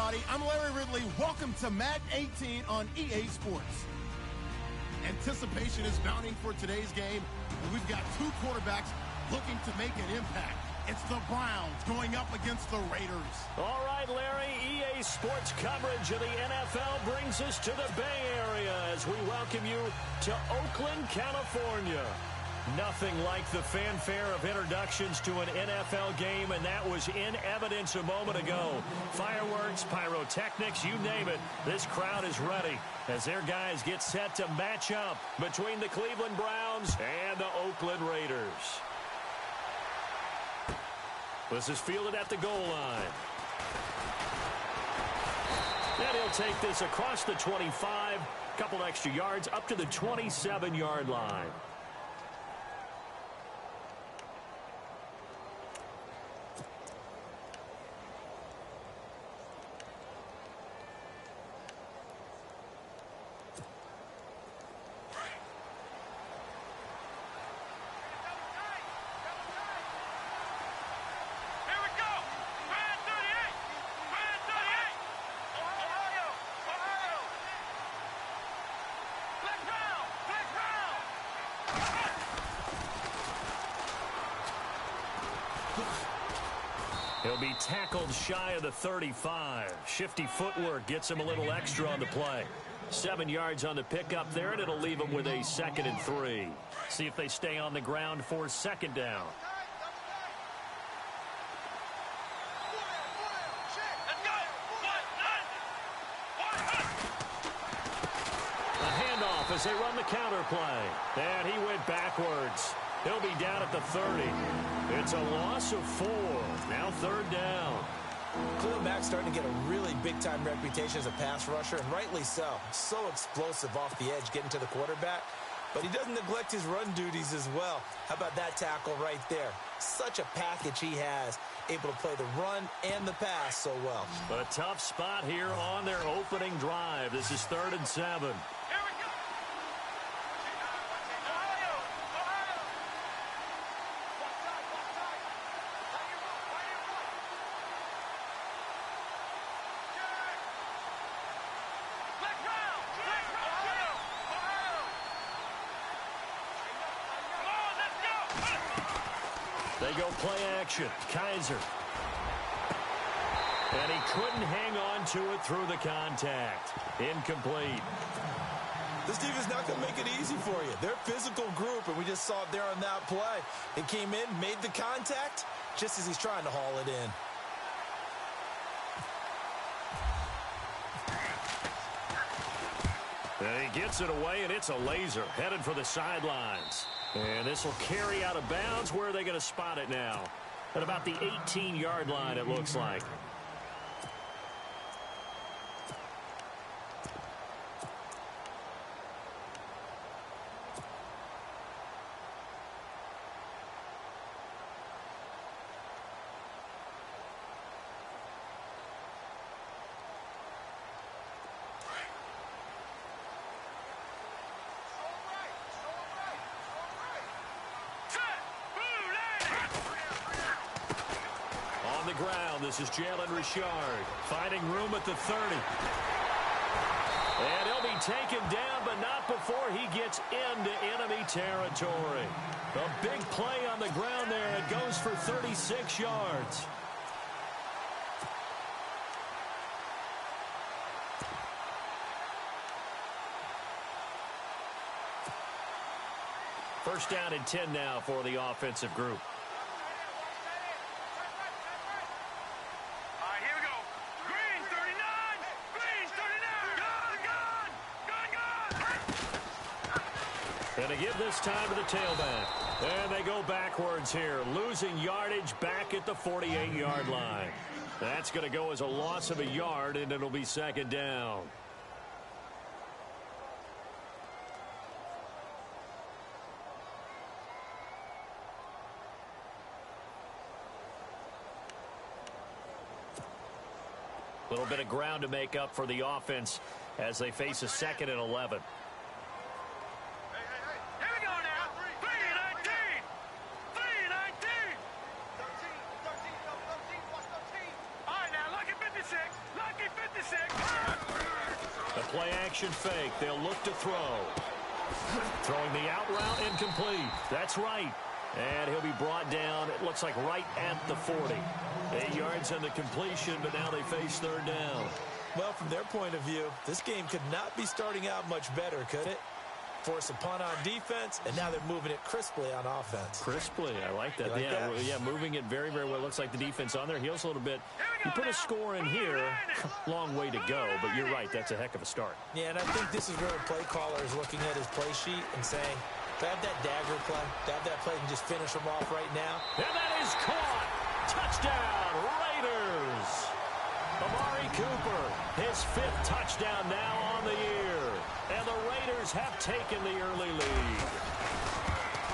everybody. I'm Larry Ridley. Welcome to Madden 18 on EA Sports. Anticipation is mounting for today's game, and we've got two quarterbacks looking to make an impact. It's the Browns going up against the Raiders. All right, Larry, EA Sports coverage of the NFL brings us to the Bay Area as we welcome you to Oakland, California. Nothing like the fanfare of introductions to an NFL game, and that was in evidence a moment ago. Fireworks, pyrotechnics, you name it. This crowd is ready as their guys get set to match up between the Cleveland Browns and the Oakland Raiders. This is fielded at the goal line. And he'll take this across the 25, couple extra yards up to the 27-yard line. He'll be tackled shy of the 35. Shifty footwork gets him a little extra on the play. 7 yards on the pickup there, and it'll leave him with a 2nd and 3. See if they stay on the ground for 2nd down. A handoff as they run the counter play. And he went backwards. He'll be down at the 30. It's a loss of 4. Now 3rd down. Khalil Mack's starting to get a really big-time reputation as a pass rusher, and rightly so. So explosive off the edge getting to the quarterback. But he doesn't neglect his run duties as well. How about that tackle right there? Such a package he has, able to play the run and the pass so well. A tough spot here on their opening drive. This is 3rd and 7. They go play action. Kaiser. And he couldn't hang on to it through the contact. Incomplete. This team is not going to make it easy for you. They're a physical group, and we just saw it there on that play. They came in, made the contact, just as he's trying to haul it in. And he gets it away, and it's a laser headed for the sidelines. And this will carry out of bounds. Where are they going to spot it now? At about the 18-yard line, it looks like. Ground. This is Jalen Richard finding room at the 30. And he'll be taken down, but not before he gets into enemy territory. A big play on the ground there. It goes for 36 yards. First down and 10 now for the offensive group. And to give this time to the tailback. And they go backwards here, losing yardage back at the 48-yard line. That's going to go as a loss of a yard, and it'll be 2nd down. A little bit of ground to make up for the offense as they face a 2nd and 11. play-action fake. They'll look to throw. Throwing the out route incomplete. That's right. And he'll be brought down, it looks like right at the 40. 8 yards on the completion, but now they face third down. Well, from their point of view, this game could not be starting out much better, could it? Force a punt on defense, and now they're moving it crisply on offense. Crisply, I like that. Like that? Yeah, moving it very, very well. Looks like the defense on their heels a little bit. You put a score in here, long way to go, but you're right, that's a heck of a start. Yeah, and I think this is where a play caller is looking at his play sheet and saying, to have that dagger play, to have that play and just finish them off right now. And that is caught. Touchdown, Raiders. Amari Cooper, his 5th touchdown now on the year. And the Raiders have taken the early lead.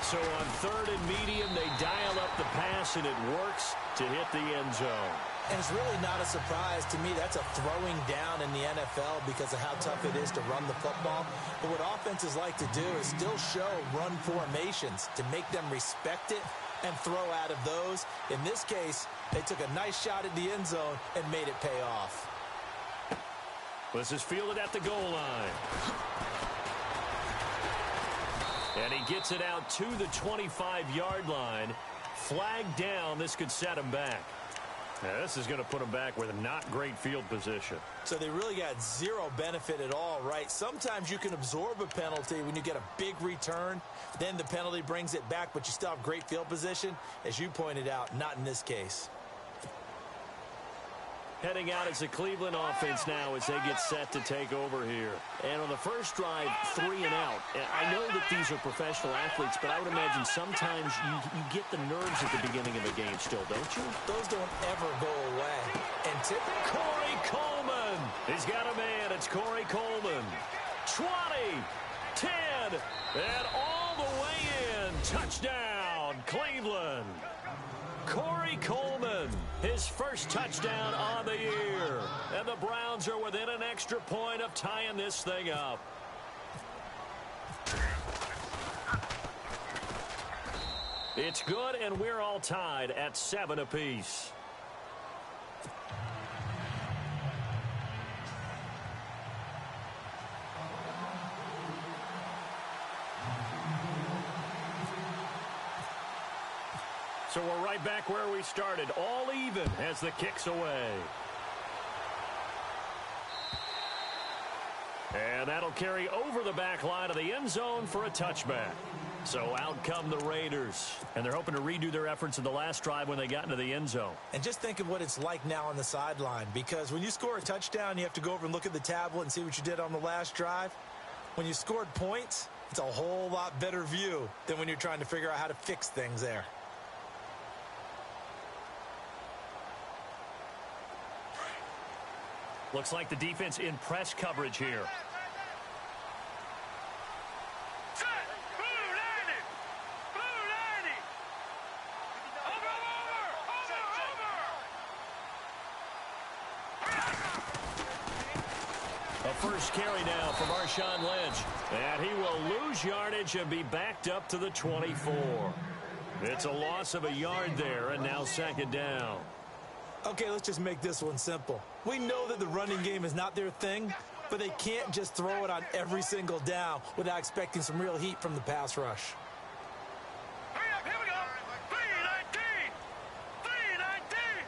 So on 3rd and medium, they dial up the pass, and it works to hit the end zone. And it's really not a surprise to me. That's a throwing down in the NFL because of how tough it is to run the football. But what offenses like to do is still show run formations to make them respect it and throw out of those. In this case, they took a nice shot at the end zone and made it pay off. This is fielded at the goal line. And he gets it out to the 25-yard line. Flag down. This could set him back. Now, this is going to put them back with a not great field position. So they really got zero benefit at all, right? Sometimes you can absorb a penalty when you get a big return. Then the penalty brings it back, but you still have great field position. As you pointed out, not in this case. Heading out is the Cleveland offense now as they get set to take over here. And on the first drive, 3 and out. I know that these are professional athletes, but I would imagine sometimes you get the nerves at the beginning of a game still, don't you? Those don't ever go away. And typically, Corey Coleman. He's got a man. It's Corey Coleman. 20, 10, and all the way in. Touchdown, Cleveland. Corey Coleman, his first touchdown on the year. And the Browns are within an extra point of tying this thing up. It's good, and we're all tied at 7 apiece. So we're right back where we started, all even as the kick's away. And that'll carry over the back line of the end zone for a touchback. So out come the Raiders, and they're hoping to redo their efforts in the last drive when they got into the end zone. And just think of what it's like now on the sideline, because when you score a touchdown, you have to go over and look at the tablet and see what you did on the last drive. When you scored points, it's a whole lot better view than when you're trying to figure out how to fix things there. Looks like the defense in press coverage here. A first carry now from Marshawn Lynch. And he will lose yardage and be backed up to the 24. It's a loss of a yard there, and now 2nd down. Okay, let's just make this one simple. We know that the running game is not their thing, but they can't just throw it on every single down without expecting some real heat from the pass rush. Hurry up, here we go. 319. 319.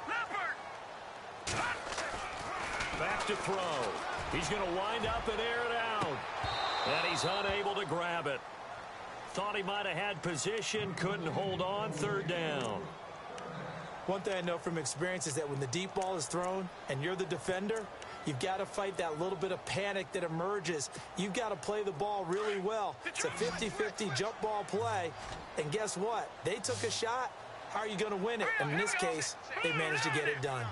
Leopard. Back to throw. He's going to wind up and air it out. And he's unable to grab it. Thought he might have had position, couldn't hold on, 3rd down. One thing I know from experience is that when the deep ball is thrown and you're the defender, you've got to fight that little bit of panic that emerges. You've got to play the ball really well. It's a 50-50 jump ball play. And guess what? They took a shot. How are you going to win it? And in this case, they managed to get it done.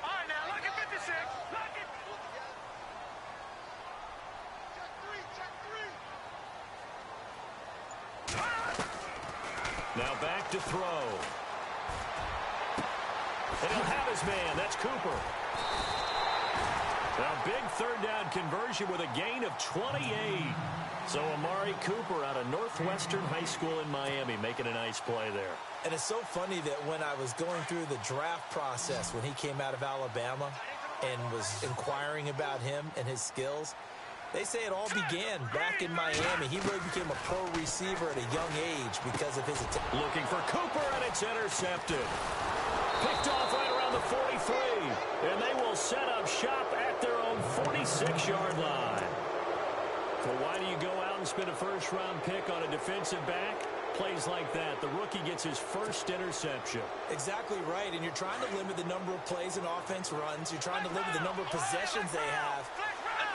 All right, now, look at 56. Look at... Now back to throw. And he'll have his man. That's Cooper. A big 3rd down conversion with a gain of 28. So Amari Cooper out of Northwestern High School in Miami making a nice play there. And it's so funny that when I was going through the draft process when he came out of Alabama, and was inquiring about him and his skills. They say it all began back in Miami. He really became a pro receiver at a young age because of his attack. Looking for Cooper, and it's intercepted. Picked off right around the 43, and they will set up shop at their own 46-yard line. Well, why do you go out and spend a first-round pick on a defensive back? Plays like that, the rookie gets his first interception. Exactly right, and you're trying to limit the number of plays an offense runs. You're trying to limit the number of possessions they have.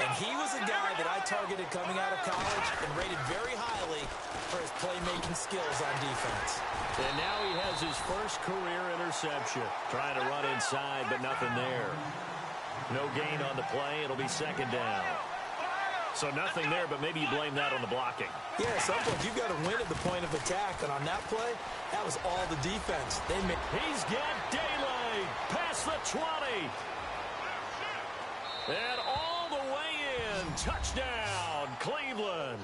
And he was a guy that I targeted coming out of college and rated very highly for his playmaking skills on defense. And now he has his first career interception. Trying to run inside, but nothing there. No gain on the play. It'll be second down. So nothing there, but maybe you blame that on the blocking. Yeah, at some point you've got to win at the point of attack. And on that play, that was all the defense. He's got daylight past the 20. And all the way in. Touchdown, Cleveland.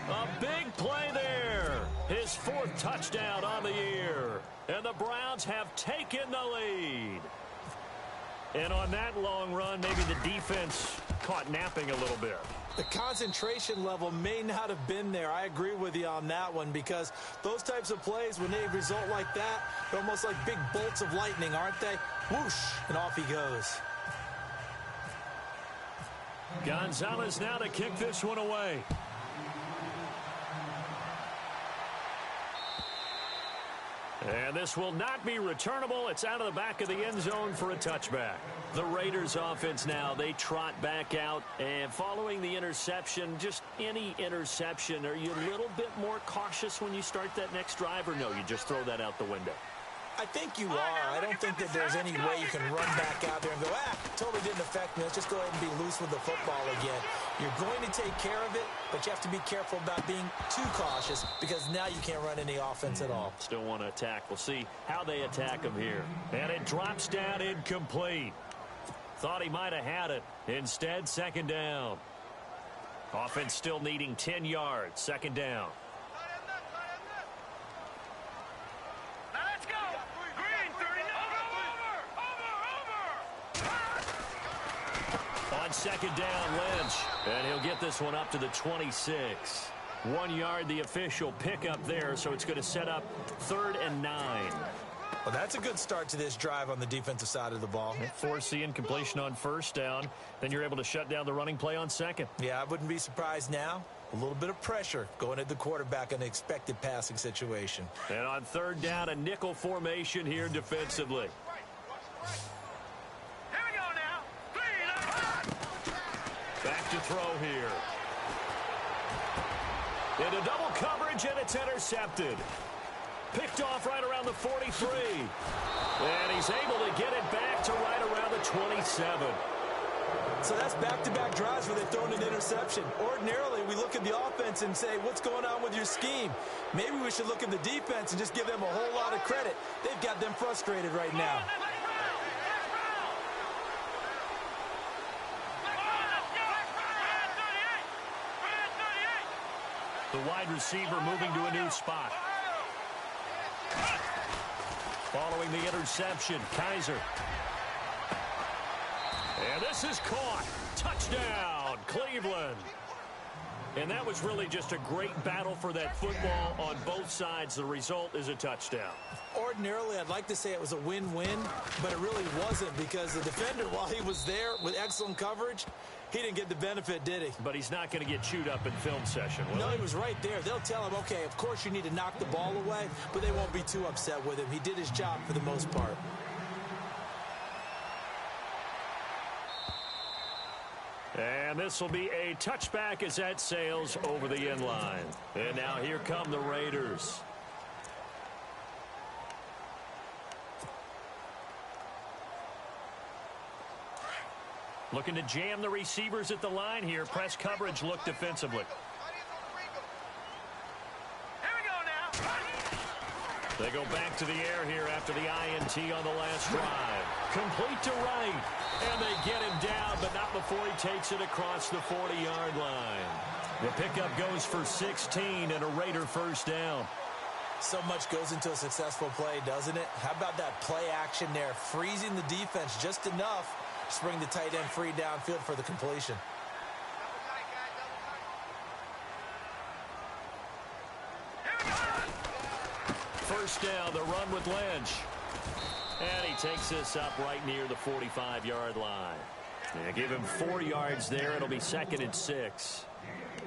A big play there. His fourth touchdown on the year. And the Browns have taken the lead. And on that long run, maybe the defense caught napping a little bit. The concentration level may not have been there. I agree with you on that one because those types of plays, when they result like that, they're almost like big bolts of lightning, aren't they? Whoosh, and off he goes. Gonzalez now to kick this one away. And this will not be returnable. It's out of the back of the end zone for a touchback. The Raiders offense now, they trot back out. And following the interception, just any interception, are you a little bit more cautious when you start that next drive, or no, you just throw that out the window? I think you are. I don't think that there's any way you can run back out there and go, totally didn't affect me. Let's just go ahead and be loose with the football again. You're going to take care of it, but you have to be careful about being too cautious because now you can't run any offense at all. Still want to attack. We'll see how they attack him here. And it drops down incomplete. Thought he might have had it. Instead, second down. Offense still needing 10 yards. Second down. Second down, Lynch, and he'll get this one up to the 26. 1 yard, the official pickup there, so it's going to set up 3rd and 9. Well, that's a good start to this drive on the defensive side of the ball. Force the incompletion on first down, then you're able to shut down the running play on second. Yeah, I wouldn't be surprised now. A little bit of pressure going at the quarterback in an expected passing situation. And on third down, a nickel formation here defensively. Back to throw here. Into double coverage, and it's intercepted. Picked off right around the 43. And he's able to get it back to right around the 27. So that's back-to-back drives where they've thrown an interception. Ordinarily, we look at the offense and say, what's going on with your scheme? Maybe we should look at the defense and just give them a whole lot of credit. They've got them frustrated right now. The wide receiver moving to a new spot. Following the interception, Kaiser. And this is caught. Touchdown, Cleveland. And that was really just a great battle for that football on both sides. The result is a touchdown. Ordinarily, I'd like to say it was a win-win, but it really wasn't because the defender, while he was there with excellent coverage, he didn't get the benefit, did he? But he's not going to get chewed up in film session, will he? No, he was right there. They'll tell him, okay, of course you need to knock the ball away, but they won't be too upset with him. He did his job for the most part. And this will be a touchback as that sails over the end line. And now here come the Raiders. Looking to jam the receivers at the line here. Press coverage look defensively. They go back to the air here after the INT on the last drive. Complete to right. And they get him down, but not before he takes it across the 40-yard line. The pickup goes for 16 and a Raider first down. So much goes into a successful play, doesn't it? How about that play action there? Freezing the defense just enough Just bring the tight end free downfield for the completion. First down, the run with Lynch. And he takes this up right near the 45-yard line. Yeah, give him 4 yards there. It'll be 2nd and 6.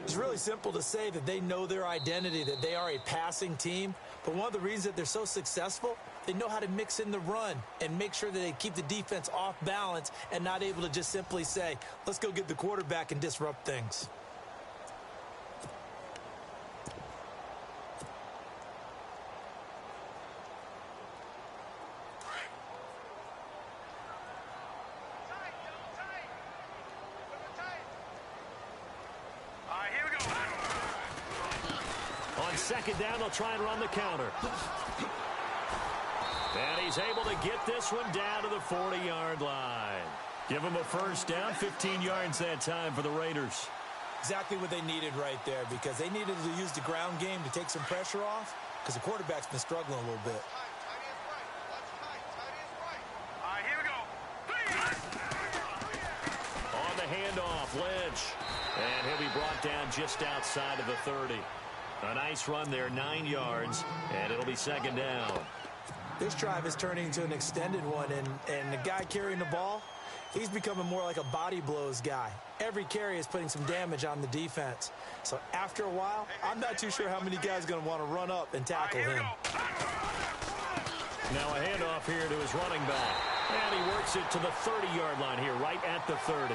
It's really simple to say that they know their identity, that they are a passing team. But one of the reasons that they're so successful, they know how to mix in the run and make sure that they keep the defense off balance and not able to just simply say, let's go get the quarterback and disrupt things. Second down, they'll try and run the counter. And he's able to get this one down to the 40-yard line. Give him a first down, 15 yards that time for the Raiders. Exactly what they needed right there, because they needed to use the ground game to take some pressure off, because the quarterback's been struggling a little bit. Here we go. On the handoff, Lynch. And he'll be brought down just outside of the 30. A nice run there, 9 yards, and it'll be 2nd down. This drive is turning into an extended one, and the guy carrying the ball, he's becoming more like a body blows guy. Every carry is putting some damage on the defense. So after a while, I'm not too sure how many guys are going to want to run up and tackle him. Now a handoff here to his running back. And he works it to the 30-yard line here, right at the 30.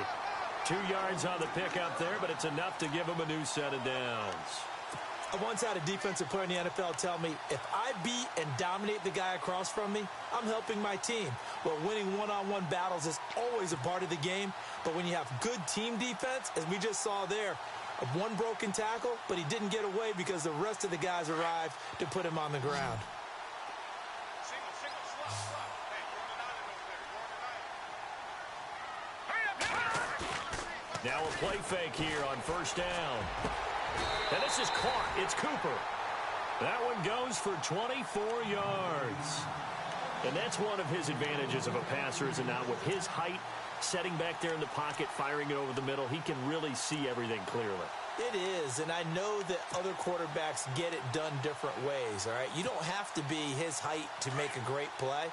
2 yards on the pickup there, but it's enough to give him a new set of downs. I once had a defensive player in the NFL tell me, if I beat and dominate the guy across from me, I'm helping my team. Well, winning one-on-one battles is always a part of the game, but when you have good team defense, as we just saw there, one broken tackle, but he didn't get away because the rest of the guys arrived to put him on the ground. Now a play fake here on first down. And this is caught. It's Cooper. That one goes for 24 yards. And that's one of his advantages of a passer, is it not? With his height, setting back there in the pocket, firing it over the middle, he can really see everything clearly. It is, and I know that other quarterbacks get it done different ways, all right? You don't have to be his height to make a great play.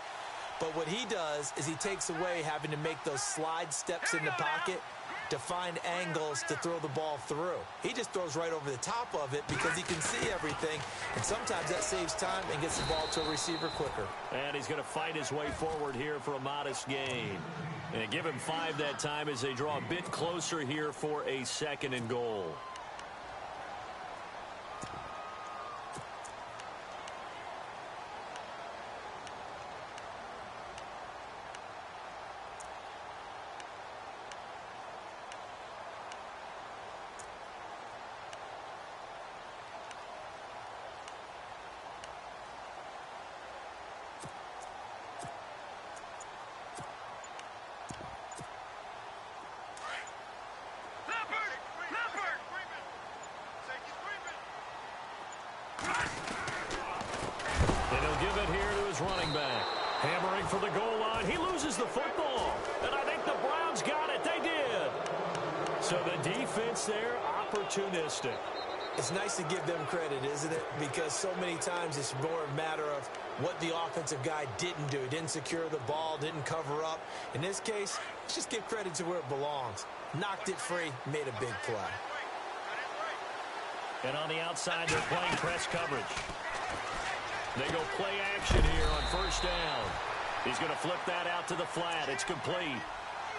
But what he does is he takes away having to make those slide steps in the pocket to find angles to throw the ball through. He just throws right over the top of it because he can see everything, and sometimes that saves time and gets the ball to a receiver quicker. And he's going to fight his way forward here for a modest gain. And give him 5 that time as they draw a bit closer here for a 2nd and goal. Running back, hammering for the goal line. He loses the football, and I think the Browns got it. They did. So the defense there, opportunistic. It's nice to give them credit, isn't it? Because so many times it's more a matter of what the offensive guy didn't do. Didn't secure the ball, didn't cover up. In this case, let's just give credit to where it belongs. Knocked it free, made a big play. And on the outside, they're playing press coverage. They go play action here on first down. He's going to flip that out to the flat. It's complete.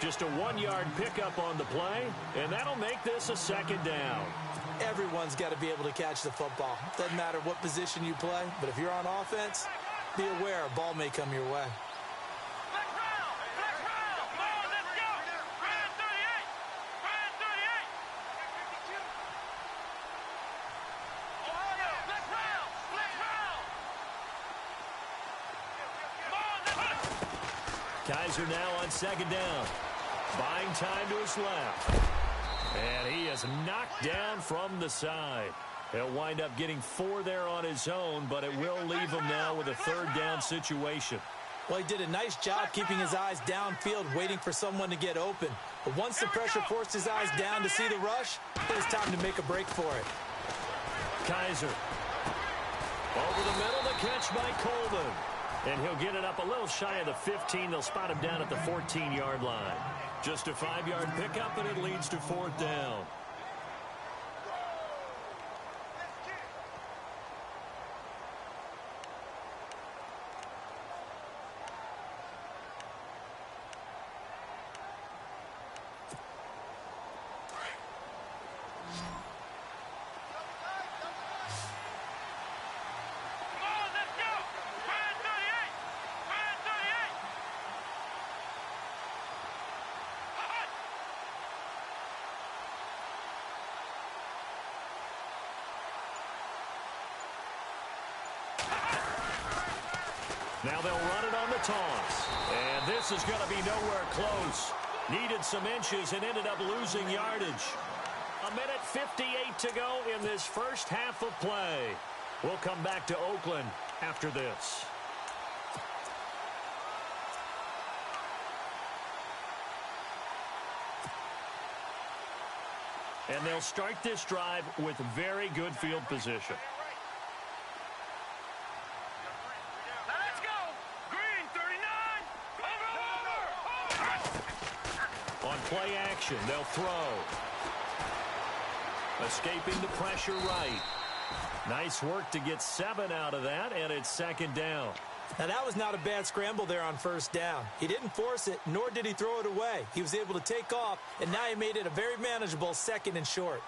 Just a 1-yard pickup on the play, and that'll make this a 2nd down. Everyone's got to be able to catch the football. Doesn't matter what position you play, but if you're on offense, be aware a ball may come your way. Guys are now on 2nd down. Buying time to his left. And he is knocked down from the side. He'll wind up getting 4 there on his own, but it will leave him now with a 3rd down situation. Well, he did a nice job keeping his eyes downfield, waiting for someone to get open. But once the pressure forced his eyes down to see the rush, it was time to make a break for it. Kaiser. Over the middle, the catch by Coleman. And he'll get it up a little shy of the 15. They'll spot him down at the 14-yard line. Just a 5-yard pickup, and it leads to 4th down. Now they'll run it on the toss. And this is going to be nowhere close. Needed some inches and ended up losing yardage. 1:58 to go in this first half of play. We'll come back to Oakland after this. And they'll start this drive with very good field position. Play action, they'll throw. Escaping the pressure right. Nice work to get 7 out of that, and it's 2nd down. Now, that was not a bad scramble there on 1st down. He didn't force it, nor did he throw it away. He was able to take off, and now he made it a very manageable 2nd and short.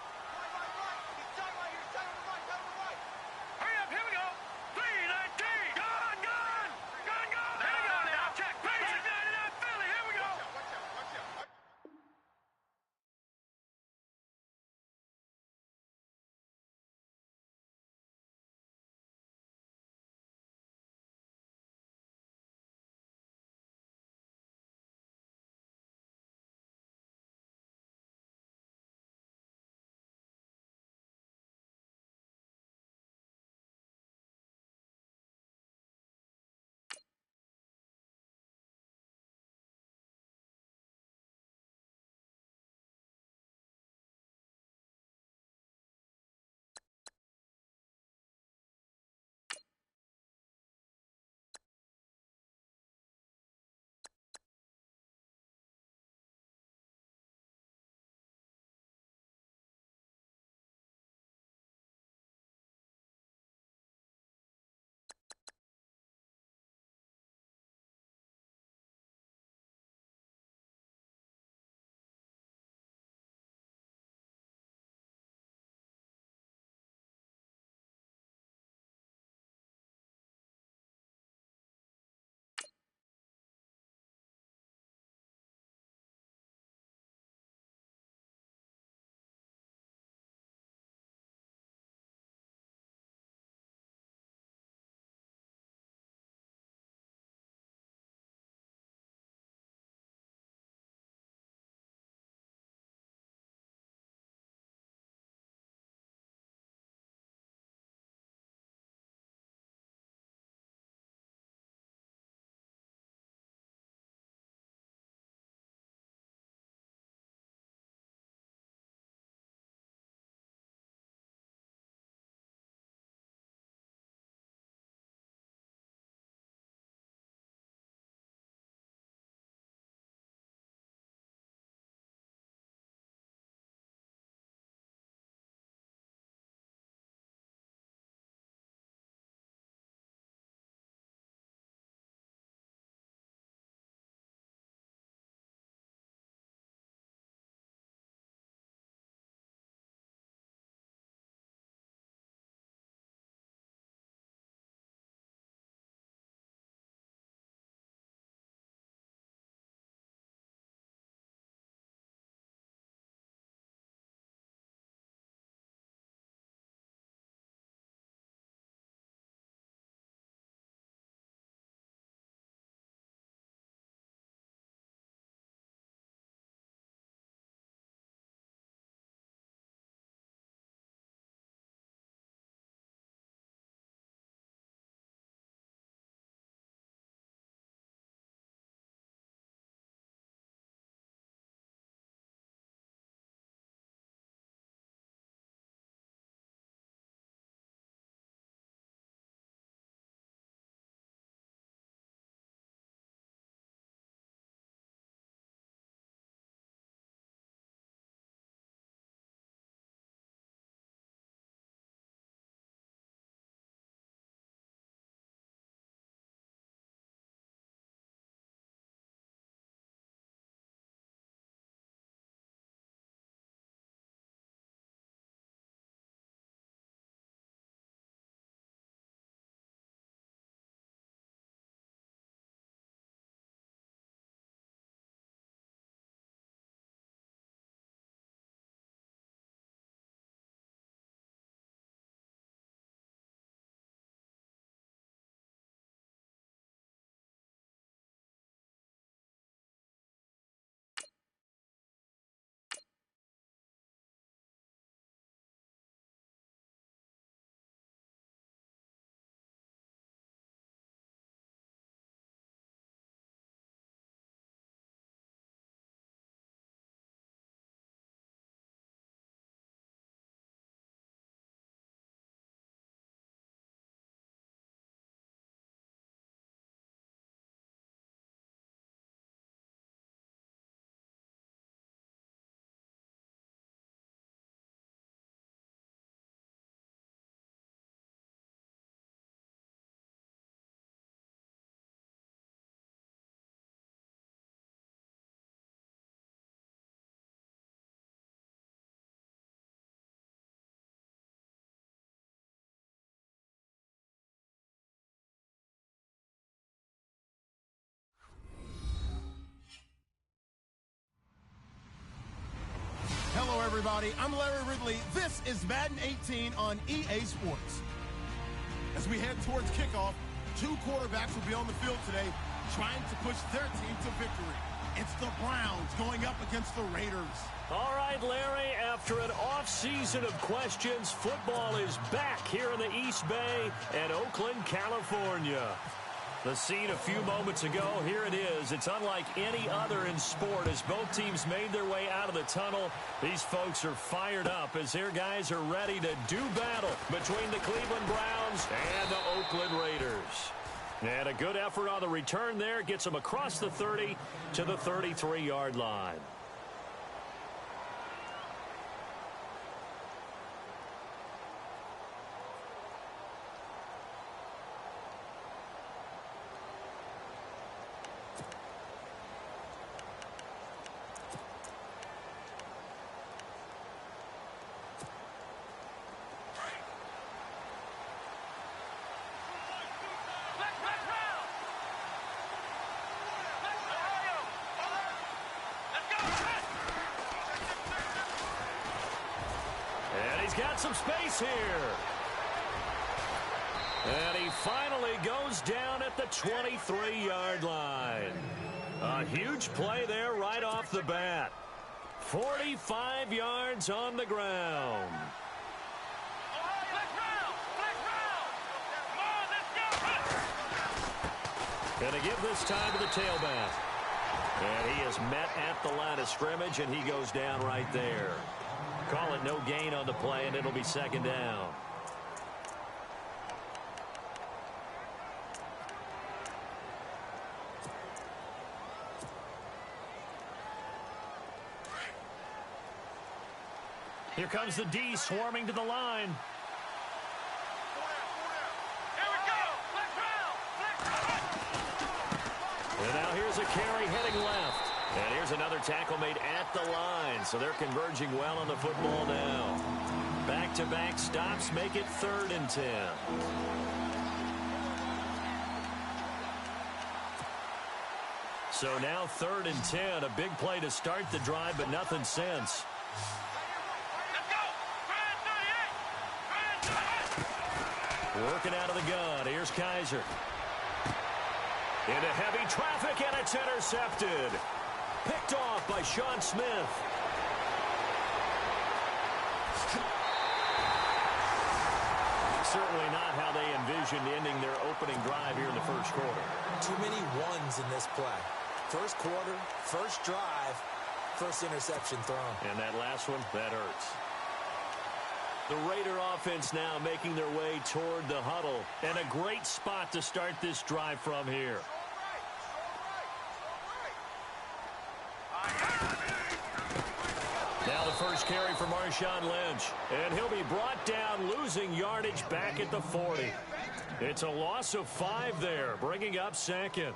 Hello, everybody. I'm Larry Ridley. This is Madden 18 on EA Sports. As we head towards kickoff, two quarterbacks will be on the field today trying to push their team to victory. It's the Browns going up against the Raiders. All right, Larry, after an off-season of questions, football is back here in the East Bay and Oakland, California. The scene a few moments ago, here it is. It's unlike any other in sport as both teams made their way out of the tunnel. These folks are fired up as their guys are ready to do battle between the Cleveland Browns and the Oakland Raiders. And a good effort on the return there gets them across the 30 to the 33-yard line. Got some space here. And he finally goes down at the 23-yard line. A huge play there right off the bat. 45 yards on the ground. Going to give this time to the tailback. And he is met at the line of scrimmage, and he goes down right there. Call it no gain on the play, and it'll be second down. Here comes the D swarming to the line. Here we go. And now here's a carry heading left. And here's another tackle made at the line, so they're converging well on the football now. Back-to-back stops make it 3rd and 10. So now 3rd and 10, a big play to start the drive, but nothing since. Let's go. Working out of the gun, here's Kaiser. Into heavy traffic, and it's intercepted. Picked off by Sean Smith. Certainly not how they envisioned ending their opening drive here in the first quarter. Too many ones in this play. First quarter, first drive, first interception thrown. And that last one, that hurts. The Raider offense now making their way toward the huddle. And a great spot to start this drive from here. Now the first carry for Marshawn Lynch. And he'll be brought down, losing yardage back at the 40. It's a loss of 5 there, bringing up second.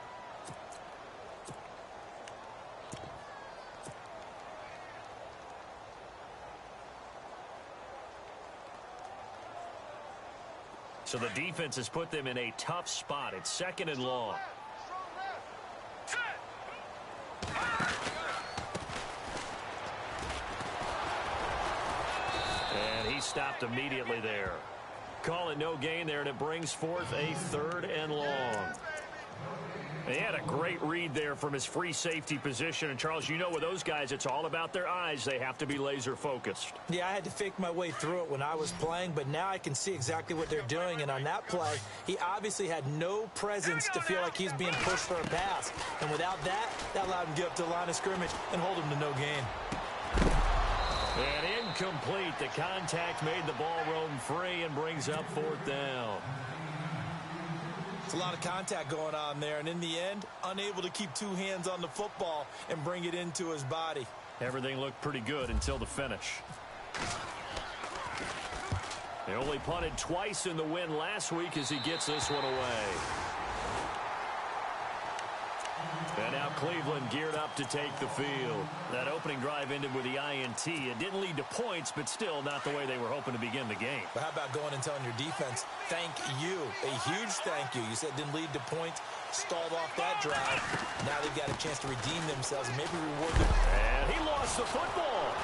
So the defense has put them in a tough spot. It's 2nd and long. And he stopped immediately there. Call it no gain there, and it brings forth a 3rd and long. He had a great read there from his free safety position. And, Charles, you know with those guys, it's all about their eyes. They have to be laser focused. Yeah, I had to fake my way through it when I was playing, but now I can see exactly what they're doing. And on that play, he obviously had no presence to feel like he's being pushed for a pass. And without that, that allowed him to get up to the line of scrimmage and hold him to no gain. And incomplete. The contact made the ball roam free and brings up 4th down. It's a lot of contact going on there, and in the end, unable to keep 2 hands on the football and bring it into his body. Everything looked pretty good until the finish. They only punted twice in the win last week as he gets this one away. And now Cleveland geared up to take the field. That opening drive ended with the INT. It didn't lead to points, but still not the way they were hoping to begin the game. But how about going and telling your defense, thank you, a huge thank you. You said it didn't lead to points, stalled off that drive. Now they've got a chance to redeem themselves and maybe reward them. And he lost the football.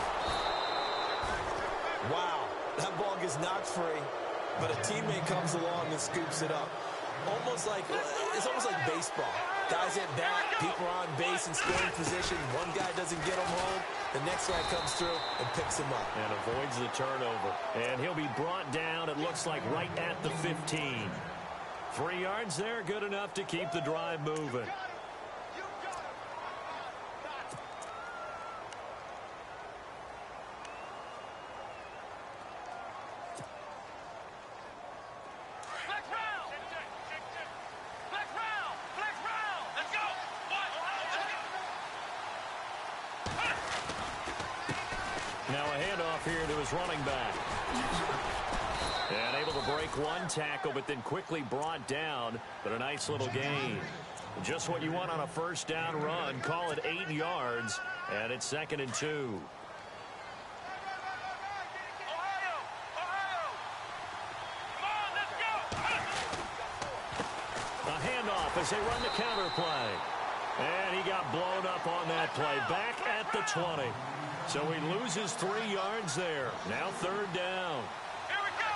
Wow, that ball gets knocked free, but a teammate comes along and scoops it up. It's almost like baseball. Guys at bat, people are on base in scoring position. One guy doesn't get him home. The next guy comes through and picks him up. And avoids the turnover. And he'll be brought down, it looks like, right at the 15. 3 yards there, good enough to keep the drive moving. Now a handoff here to his running back. And able to break one tackle, but then quickly brought down. But a nice little gain. Just what you want on a first down run. Call it 8 yards. And it's 2nd and 2. A handoff as they run the counter play. And he got blown up on that play. Back at the 20. So he loses 3 yards there. Now 3rd down.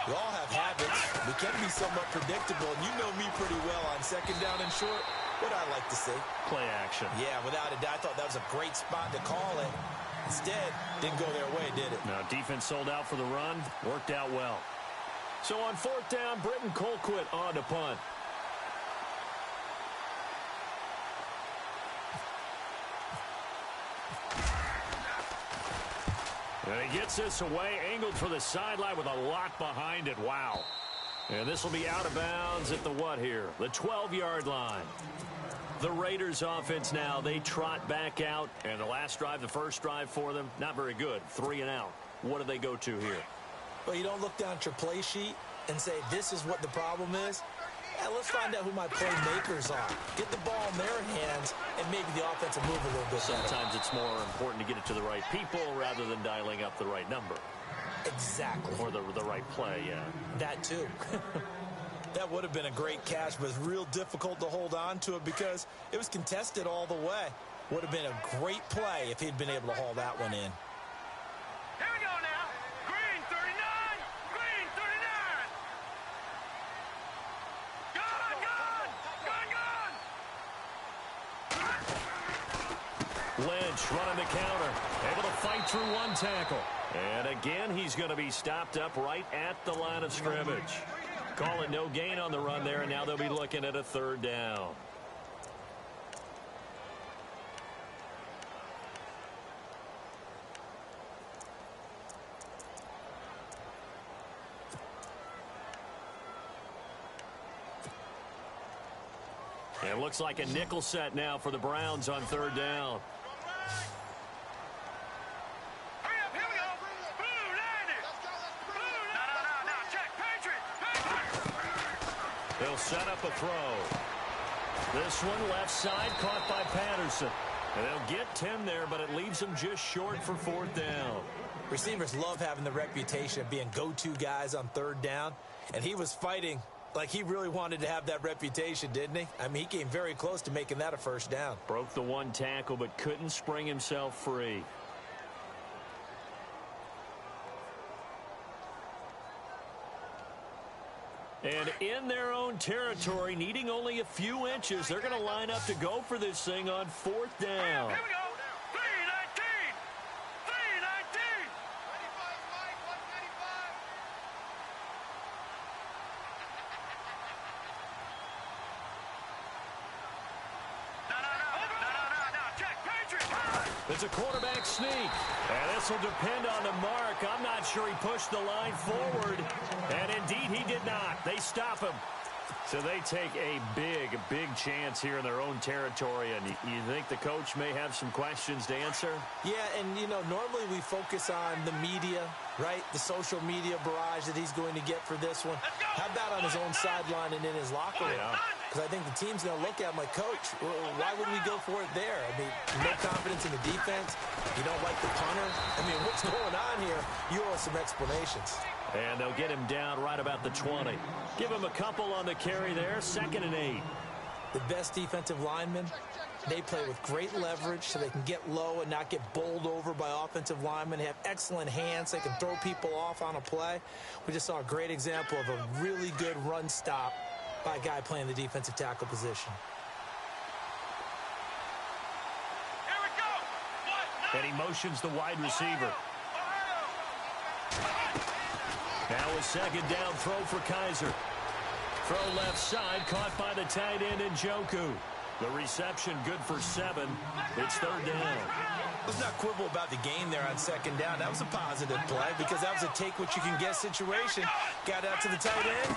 We all have habits. We can be somewhat predictable. And you know me pretty well on 2nd down and short. What I like to see. Play action. Yeah, without a doubt. I thought that was a great spot to call it. Instead, didn't go their way, did it? Now, defense sold out for the run. Worked out well. So on 4th down, Britton Colquitt on to punt. And he gets this away, angled for the sideline with a lot behind it. Wow. And this will be out of bounds at the what here? The 12-yard line. The Raiders offense now, they trot back out. And the last drive, the first drive for them, not very good. 3 and out. What do they go to here? Well, you don't look down at your play sheet and say, this is what the problem is. Yeah, let's find out who my playmakers are. Get the ball in their hands, and maybe the offense will move a little bit better. Sometimes it's more important to get it to the right people rather than dialing up the right number. Exactly. Or the right play, yeah. That too. That would have been a great catch, but it's real difficult to hold on to it because it was contested all the way. Would have been a great play if he'd been able to haul that one in. Here we go now. Green 39. Green 39. Gone. Lynch running the counter. Able to fight through one tackle. And again, he's going to be stopped up right at the line of scrimmage. Call it no gain on the run there, and now they'll be looking at a 3rd down. And it looks like a nickel set now for the Browns on 3rd down. Hurry up, here we go. Blue, land it. Blue, no, check. Patriot. They'll set up a throw. This one left side caught by Patterson. And they'll get 10 there, but it leaves them just short for 4th down. Receivers love having the reputation of being go-to guys on 3rd down. And he was fighting like he really wanted to have that reputation, didn't he? I mean, he came very close to making that a 1st down. Broke the one tackle, but couldn't spring himself free. And in their own territory, needing only a few inches, they're going to line up to go for this thing on 4th down. Here we go. 319. 319. No, check. Patriot. It's a quarterback sneak. And this will depend on the mark. I'm not sure he pushed the line forward. And indeed, he did not. They stop him. So they take a big chance here in their own territory. And you think the coach may have some questions to answer? Yeah, and, you know, normally we focus on the media, right? The social media barrage that he's going to get for this one. How about on his own sideline and in his locker room? Because I think the team's going to look at him like, Coach, why would we go for it there? I mean, no confidence in the defense. You don't like the punter. I mean, what's going on here? You owe us some explanations. And they'll get him down right about the 20. Give him a couple on the carry there. 2nd and 8. The best defensive lineman They play with great leverage so they can get low and not get bowled over by offensive linemen. They have excellent hands. They can throw people off on a play. We just saw a great example of a really good run stop by a guy playing the defensive tackle position. Here we go. And he motions the wide receiver. Now a second down throw for Kaiser. Throw left side, caught by the tight end Njoku. The reception good for 7. It's third down. Let's not quibble about the gain there on second down. That was a positive play because that was a take-what-you-can-get situation. Got out to the tight end.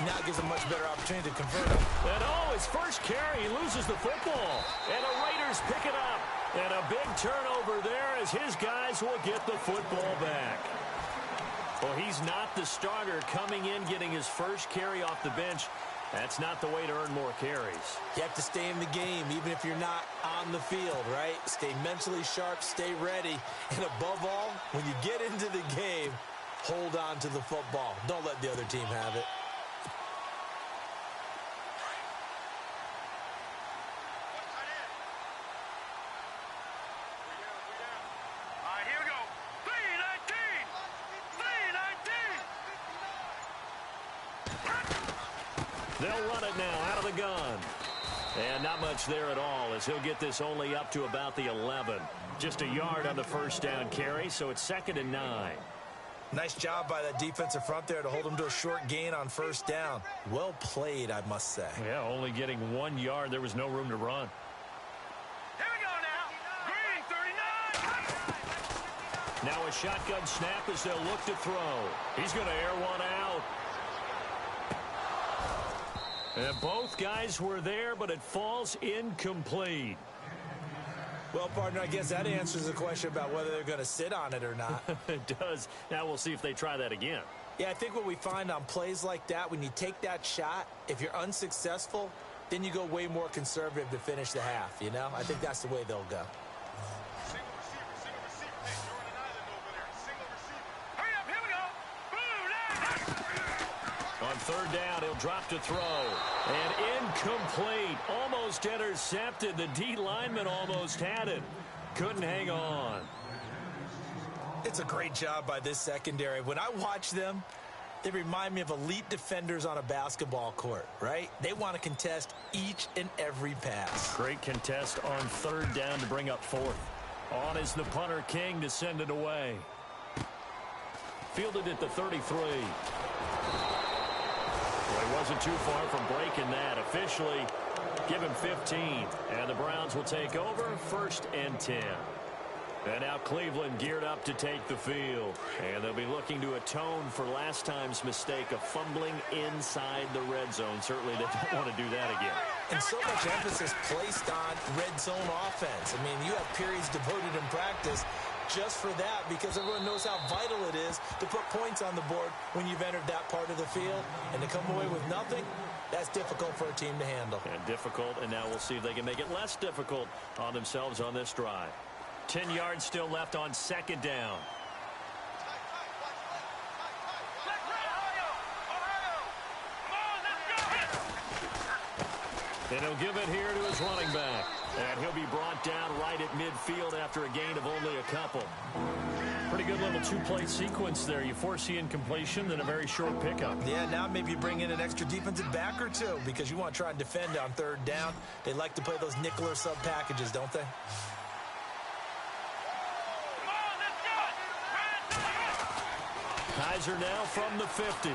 Now it gives a much better opportunity to convert him. And his first carry, he loses the football. And the Raiders pick it up. And a big turnover there as his guys will get the football back. Well, he's not the starter coming in, getting his first carry off the bench. That's not the way to earn more carries. You have to stay in the game, even if you're not on the field, right? Stay mentally sharp, stay ready. And above all, when you get into the game, hold on to the football. Don't let the other team have it. All right, here we go. 319. 319. They'll run it now out of the gun. And not much there at all as he'll get this only up to about the 11. Just a yard on the first down carry, so it's 2nd and 9. Nice job by that defensive front there to hold him to a short gain on first down. Well played, I must say. Yeah, only getting 1 yard. There was no room to run. Here we go now. Green, 39. Now a shotgun snap as they'll look to throw. He's going to air one out. And both guys were there, but it falls incomplete. Well, partner, I guess that answers the question about whether they're going to sit on it or not. It does. Now we'll see if they try that again. Yeah, I think what we find on plays like that, when you take that shot, if you're unsuccessful, then you go way more conservative to finish the half, you know? I think that's the way they'll go. Single receiver. Hey, you're on an island over there. Single receiver. Hurry up, here we go. Boom, On third down, he'll drop to throw. And incomplete. Almost intercepted. The D lineman almost had it. Couldn't hang on. It's a great job by this secondary. When I watch them, they remind me of elite defenders on a basketball court, right? They want to contest each and every pass. Great contest on third down to bring up 4th. On is the punter King to send it away. Fielded at the 33. Well, he wasn't too far from breaking that. Officially, give him 15. And the Browns will take over 1st and 10. And now Cleveland geared up to take the field. And they'll be looking to atone for last time's mistake of fumbling inside the red zone. Certainly they don't want to do that again. And so much emphasis placed on red zone offense. I mean, you have periods devoted in practice just for that because everyone knows how vital it is to put points on the board when you've entered that part of the field. And to come away with nothing, that's difficult for a team to handle. And difficult, and now we'll see if they can make it less difficult on themselves on this drive. 10 yards still left on second down. And he'll give it here to his running back. And he'll be brought down right at midfield after a gain of only a couple. Pretty good little two-play sequence there. You force the incompletion, then a very short pickup. Yeah, now maybe you bring in an extra defensive back or two because you want to try and defend on third down. They like to play those nickel or sub packages, don't they? Kaiser now from the 50.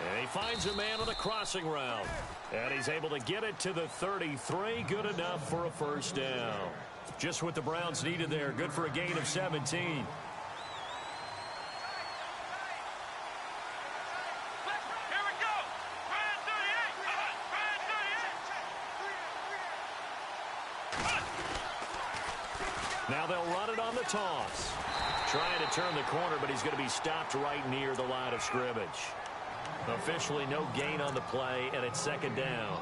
And he finds a man on the crossing route. And he's able to get it to the 33. Good enough for a first down. Just what the Browns needed there. Good for a gain of 17. Now they'll run it on the toss. Trying to turn the corner, but he's going to be stopped right near the line of scrimmage. Officially no gain on the play, and it's second down.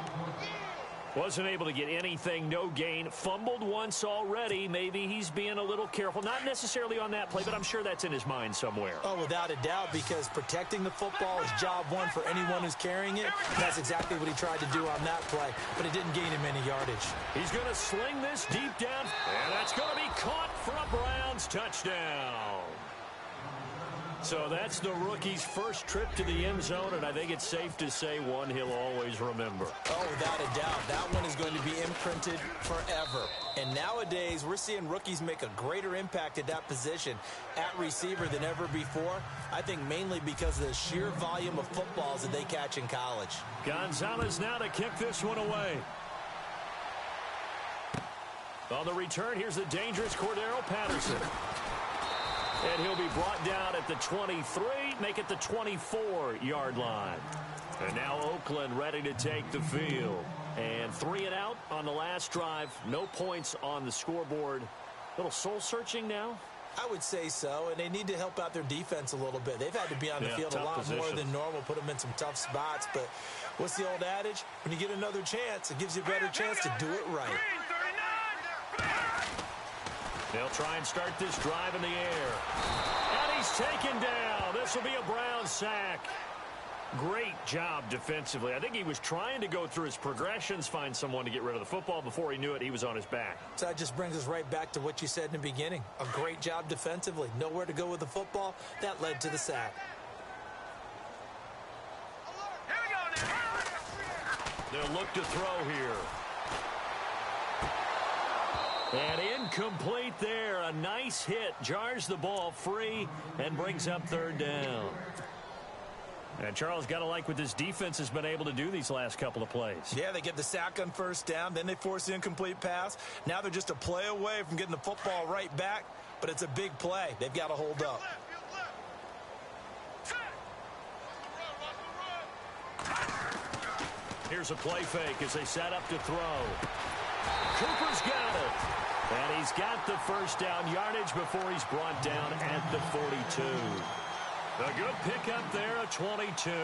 Wasn't able to get anything, no gain. Fumbled once already. Maybe he's being a little careful. Not necessarily on that play, but I'm sure that's in his mind somewhere. Oh, without a doubt, because protecting the football is job one for anyone who's carrying it. That's exactly what he tried to do on that play, but it didn't gain him any yardage. He's going to sling this deep down, and that's going to be caught for a Browns touchdown. So that's the rookie's first trip to the end zone, and I think it's safe to say one he'll always remember. Oh, without a doubt. That one is going to be imprinted forever. And nowadays, we're seeing rookies make a greater impact at that position at receiver than ever before. I think mainly because of the sheer volume of footballs that they catch in college. Gonzalez now to kick this one away. On the return, here's the dangerous Cordero Patterson. And he'll be brought down at the 23, make it the 24-yard line. And now Oakland ready to take the field. And 3 and out on the last drive. No points on the scoreboard. A little soul-searching now? I would say so, and they need to help out their defense a little bit. They've had to be on the field a lot more than normal, put them in some tough spots. But what's the old adage? When you get another chance, it gives you a better chance to do it right. They'll try and start this drive in the air. And he's taken down. This will be a Brown sack. Great job defensively. I think he was trying to go through his progressions, find someone to get rid of the football. Before he knew it, he was on his back. So that just brings us right back to what you said in the beginning. A great job defensively. Nowhere to go with the football. That led to the sack. They'll look to throw here. And incomplete there. A nice hit. Jars the ball free and brings up 3rd down. And Charles, got to like what this defense has been able to do these last couple of plays. Yeah, they get the sack on 1st down. Then they force the incomplete pass. Now they're just a play away from getting the football right back. But it's a big play. They've got to hold up. Here's a play fake as they set up to throw. Cooper's got it. And he's got the 1st down yardage before he's brought down at the 42. A good pickup there, a 22. Here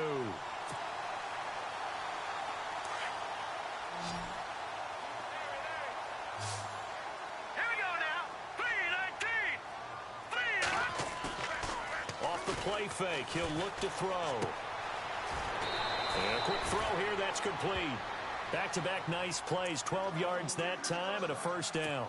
we go now. 3-19. Off the play fake, he'll look to throw. And a quick throw here, that's complete. Back-to-back nice plays, 12 yards that time and a 1st down.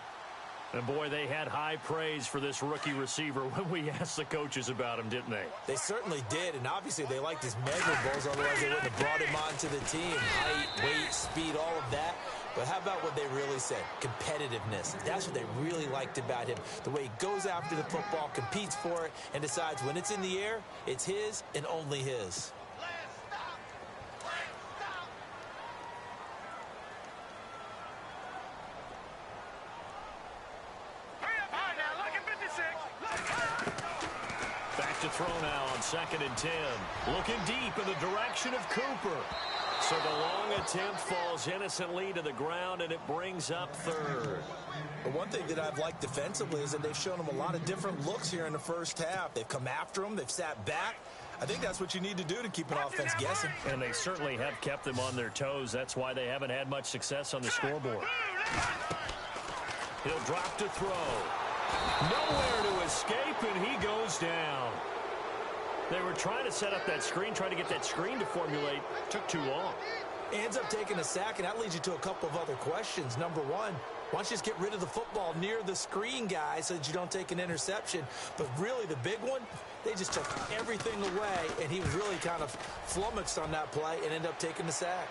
And, boy, they had high praise for this rookie receiver when we asked the coaches about him, didn't they? They certainly did, and obviously they liked his measurables, otherwise they wouldn't have brought him onto the team. Height, weight, speed, all of that. But how about what they really said? Competitiveness. That's what they really liked about him. The way he goes after the football, competes for it, and decides when it's in the air, it's his and only his. To throw now on 2nd and 10. Looking deep in the direction of Cooper. So the long attempt falls innocently to the ground, and it brings up 3rd. But one thing that I've liked defensively is that they've shown him a lot of different looks here in the 1st half. They've come after him. They've sat back. I think that's what you need to do to keep an offense guessing. And they certainly have kept them on their toes. That's why they haven't had much success on the scoreboard. He'll drop to throw. Nowhere to escape, and he goes down. They were trying to set up that screen, trying to get that screen to formulate. Took too long. He ends up taking a sack, and that leads you to a couple of other questions. Number one, why don't you just get rid of the football near the screen guy so that you don't take an interception? But really, the big one, they just took everything away, and he was really kind of flummoxed on that play and ended up taking the sack.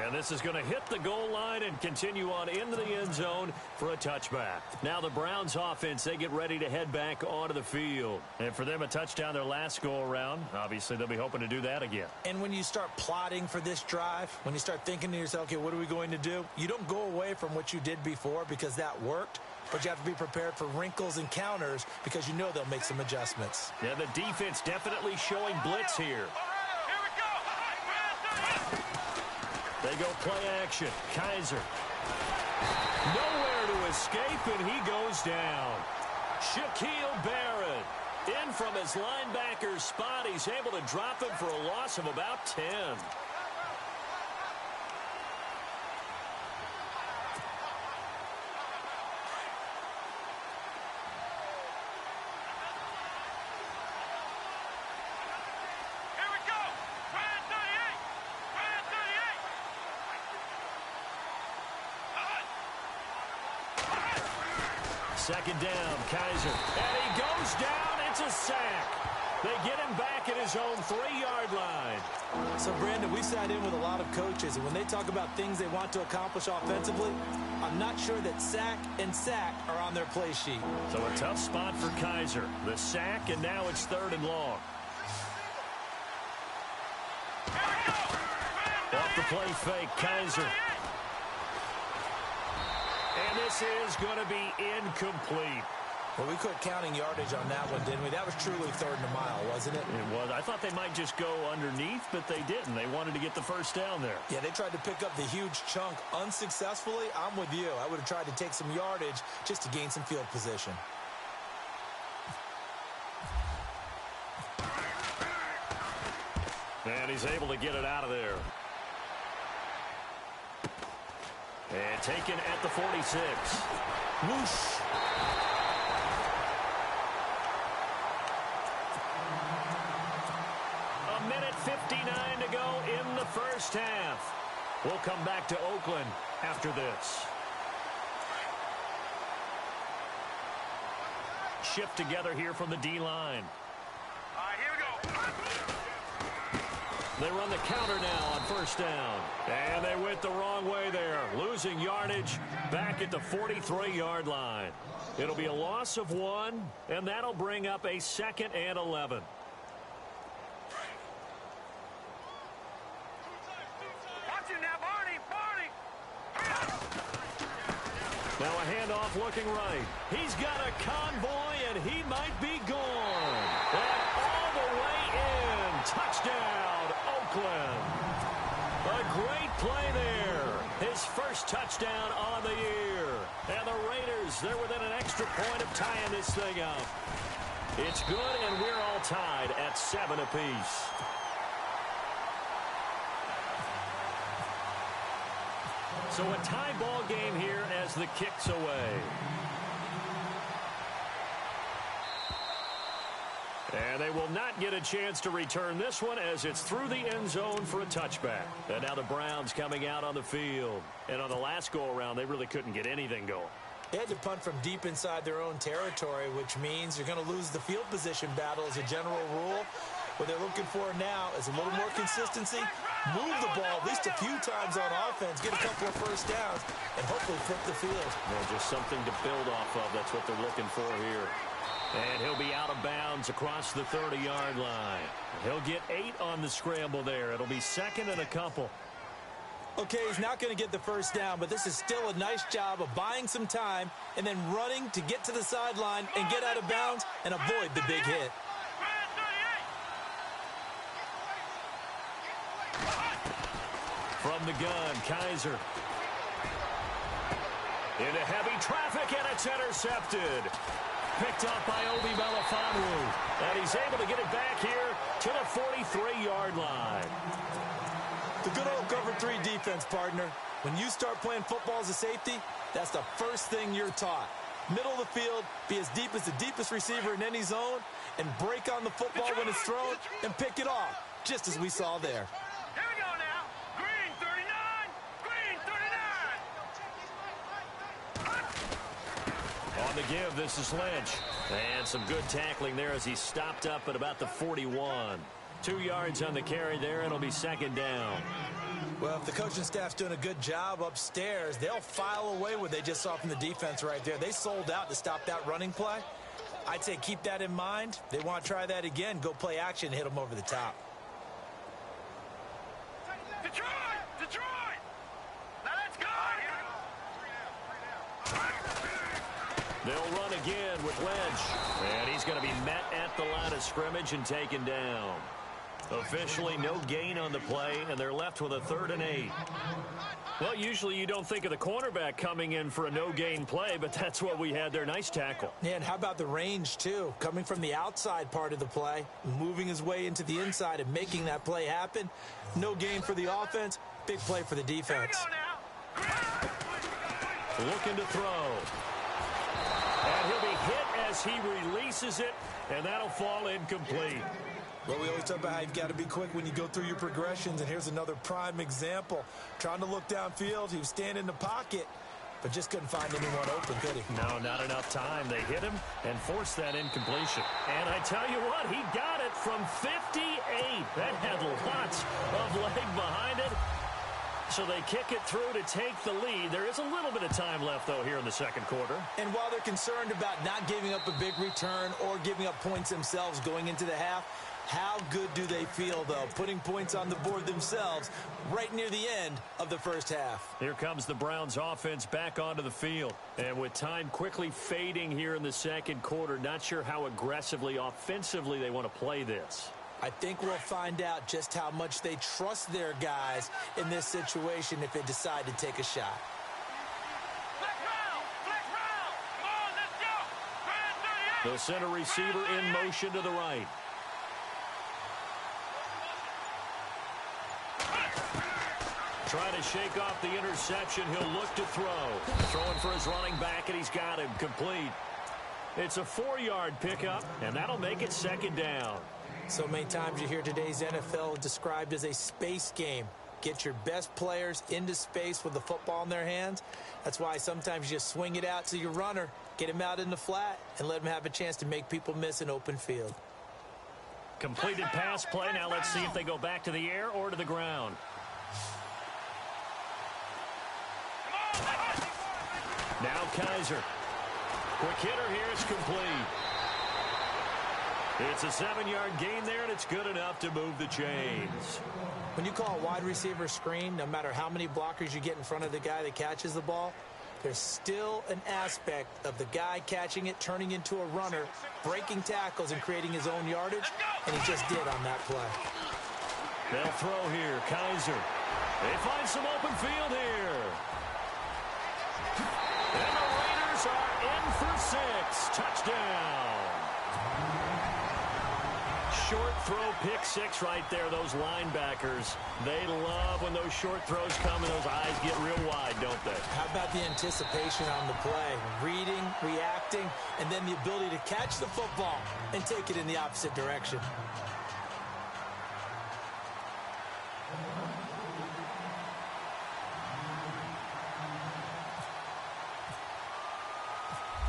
And this is going to hit the goal line and continue on into the end zone for a touchback. Now the Browns offense, they get ready to head back onto the field. And for them, a touchdown their last go-around. Obviously, they'll be hoping to do that again. And when you start plotting for this drive, when you start thinking to yourself, okay, what are we going to do? You don't go away from what you did before because that worked. But you have to be prepared for wrinkles and counters because you know they'll make some adjustments. Yeah, the defense definitely showing blitz here. They go play action. Kaiser. Nowhere to escape, and he goes down. Shaquille Barrett in from his linebacker's spot. He's able to drop him for a loss of about 10. Second down, Kaiser. And he goes down. It's a sack. They get him back at his own 3-yard line. So, Brandon, we sat in with a lot of coaches, and when they talk about things they want to accomplish offensively, I'm not sure that sack and sack are on their play sheet. So a tough spot for Kaiser. The sack, and now it's 3rd and long. Off the play fake, Kaiser. And this is going to be incomplete. Well, we quit counting yardage on that one, didn't we? That was truly 3rd and a mile, wasn't it? It was. I thought they might just go underneath, but they didn't. They wanted to get the first down there. Yeah, they tried to pick up the huge chunk unsuccessfully. I'm with you. I would have tried to take some yardage just to gain some field position. And he's able to get it out of there. And taken at the 46. Whoosh. A minute 59 to go in the first half. We'll come back to Oakland after this. Shift together here from the D-line. All right, here we go. They run the counter now on first down. And they went the wrong way there. Losing yardage back at the 43-yard line. It'll be a loss of 1, and that'll bring up a 2nd and 11. Watch it now, Barney. Now a handoff looking right. He's got a convoy, and he might be gone. And all the way in. Touchdown, Oakland. A great play there. His first touchdown on the year. And the Raiders, they're within an extra point of tying this thing up. It's good, and we're all tied at 7 apiece. So a tie ball game here as the kick's away. And they will not get a chance to return this one as it's through the end zone for a touchback. And now the Browns coming out on the field. And on the last go-around, they really couldn't get anything going. They had to punt from deep inside their own territory, which means you're going to lose the field position battle as a general rule. What they're looking for now is a little more consistency, move the ball at least a few times on offense, get a couple of first downs, and hopefully flip the field. Yeah, just something to build off of. That's what they're looking for here. And he'll be out of bounds across the 30-yard line. He'll get 8 on the scramble there. It'll be 2nd and a couple. Okay, he's not going to get the first down, but this is still a nice job of buying some time and then running to get to the sideline and get out of bounds and avoid the big hit. From the gun, Kaiser. Into heavy traffic, and it's intercepted. Picked up by Obi Melifonwu. And he's able to get it back here to the 43-yard line. The good old cover 3 defense, partner. When you start playing football as a safety, that's the first thing you're taught. Middle of the field, be as deep as the deepest receiver in any zone, and break on the football when it's thrown and pick it off, just as we saw there. Here we go now. Green 39. Green 39. On the give, this is Lynch. And some good tackling there as he stopped up at about the 41. 2 yards on the carry there, and it'll be 2nd down. Well, if the coaching staff's doing a good job upstairs, they'll file away what they just saw from the defense right there. They sold out to stop that running play. I'd say keep that in mind. They want to try that again. Go play action, hit them over the top. Detroit! Detroit! Now let's go! They'll run again with Lynch. And he's going to be met at the line of scrimmage and taken down. Officially no gain on the play, and they're left with a 3rd and 8. Well, usually you don't think of the cornerback coming in for a no-gain play, but that's what we had there. Nice tackle. Yeah, and how about the range, too? Coming from the outside part of the play, moving his way into the inside and making that play happen. No gain for the offense, big play for the defense. Looking to throw. And he'll be hit as he releases it, and that'll fall incomplete. Well, we always talk about how you've got to be quick when you go through your progressions, and here's another prime example. Trying to look downfield, he was standing in the pocket, but just couldn't find anyone open, could he? No, not enough time. They hit him and forced that incompletion. And I tell you what, he got it from 58. That had lots of leg behind it. So they kick it through to take the lead. There is a little bit of time left, though, here in the second quarter. And while they're concerned about not giving up a big return or giving up points themselves going into the half, how good do they feel, though, putting points on the board themselves right near the end of the first half? Here comes the Browns offense back onto the field. And with time quickly fading here in the second quarter, not sure how aggressively, offensively they want to play this. I think we'll find out just how much they trust their guys in this situation if they decide to take a shot. Flex round! Flex round! Come on, let's go! The center receiver in motion to the right. Trying to shake off the interception. He'll look to throw. Throwing for his running back, and he's got him complete. It's a 4-yard pickup, and that'll make it second down. So many times you hear today's NFL described as a space game. Get your best players into space with the football in their hands. That's why sometimes you just swing it out to your runner, get him out in the flat, and let him have a chance to make people miss an open field. Completed pass play. Now let's see if they go back to the air or to the ground. Now Kaiser. Quick hitter here. It's complete. It's a 7-yard gain there, and it's good enough to move the chains. When you call a wide receiver screen, no matter how many blockers you get in front of the guy that catches the ball, there's still an aspect of the guy catching it, turning into a runner, breaking tackles and creating his own yardage, and he just did on that play. They'll throw here. Kaiser. They find some open field here. And the Raiders are in for 6. Touchdown. Short throw, pick 6 right there. Those linebackers, they love when those short throws come and those eyes get real wide, don't they? How about the anticipation on the play? Reading, reacting, and then the ability to catch the football and take it in the opposite direction.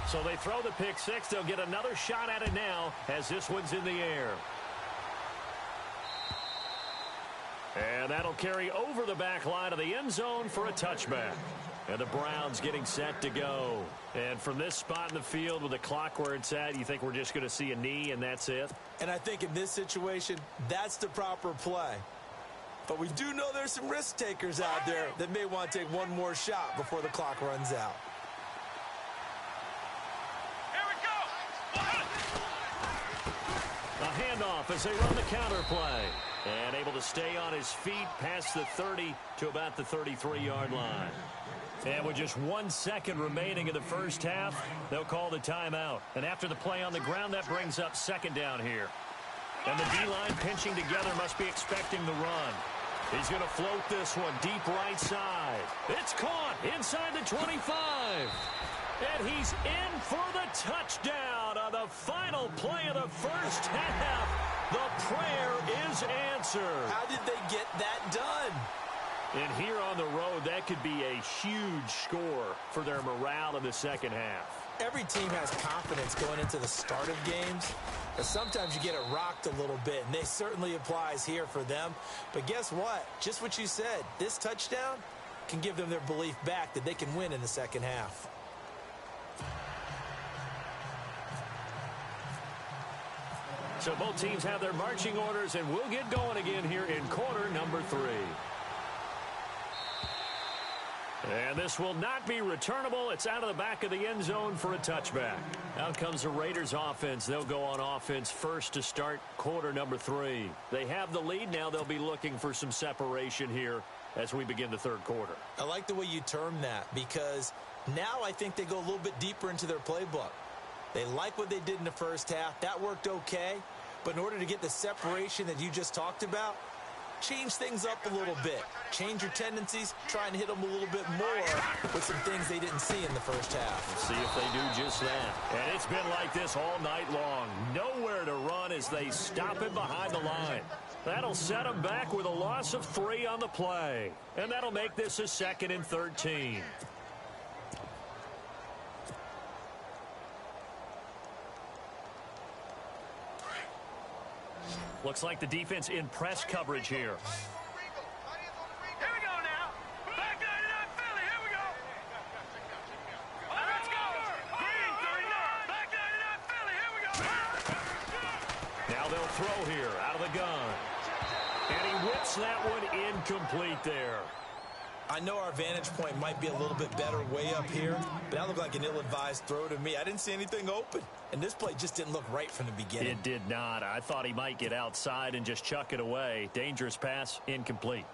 So they throw the pick 6. They'll get another shot at it now as this one's in the air. And that'll carry over the back line of the end zone for a touchback. And the Browns getting set to go. And from this spot in the field with the clock where it's at, you think we're just going to see a knee and that's it? And I think in this situation, that's the proper play. But we do know there's some risk takers out there that may want to take one more shot before the clock runs out. A handoff as they run the counter play. And able to stay on his feet past the 30 to about the 33-yard line. And with just 1 second remaining in the first half, they'll call the timeout. And after the play on the ground, that brings up second down here. And the D-line pinching together must be expecting the run. He's going to float this one deep right side. It's caught inside the 25. And he's in for the touchdown on the final play of the first half. The prayer is answered. How did they get that done? And here on the road, that could be a huge score for their morale in the second half. Every team has confidence going into the start of games, but sometimes you get it rocked a little bit, and this certainly applies here for them. But guess what? Just what you said, this touchdown can give them their belief back that they can win in the second half. So both teams have their marching orders, and we'll get going again here in quarter number 3. And this will not be returnable. It's out of the back of the end zone for a touchback. Out comes the Raiders offense. They'll go on offense first to start quarter number 3. They have the lead. Now they'll be looking for some separation here as we begin the third quarter. I like the way you term that, because now I think they go a little bit deeper into their playbook. They like what they did in the first half. That worked okay. But in order to get the separation that you just talked about, change things up a little bit. Change your tendencies. Try and hit them a little bit more with some things they didn't see in the first half. See if they do just that. And it's been like this all night long. Nowhere to run as they stop it behind the line. That'll set them back with a loss of 3 on the play. And that'll make this a 2nd and 13. Looks like the defense in press coverage here. Here we go now. Back 99 Philly. Here we go. Let's go. Green 39. Back 99 Philly. Here we go. Now they'll throw here out of the gun. And he whips that one incomplete there. I know our vantage point might be a little bit better way up here, but that looked like an ill-advised throw to me. I didn't see anything open, and this play just didn't look right from the beginning. It did not. I thought he might get outside and just chuck it away. Dangerous pass, incomplete.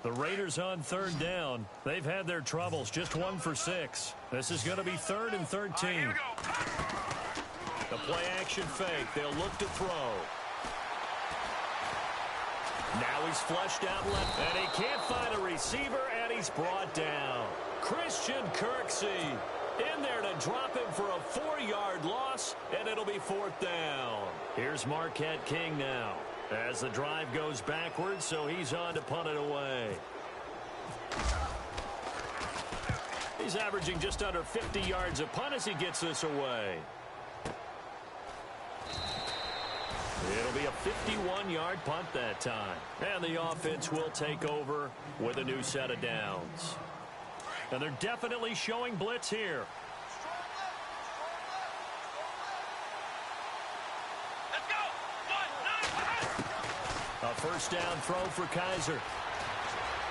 The Raiders on third down. They've had their troubles, just 1 for 6. This is going to be 3rd and 13. Here we go. The play action fake. They'll look to throw. Now he's flushed out left. And he can't find a receiver, and he's brought down. Christian Kirksey in there to drop him for a 4-yard loss, and it'll be 4th down. Here's Marquette King now as the drive goes backwards, so he's on to punt it away. He's averaging just under 50 yards a punt as he gets this away. It'll be a 51-yard punt that time. And the offense will take over with a new set of downs. And they're definitely showing blitz here. Let's go. 1, 9, A first down throw for Kaiser.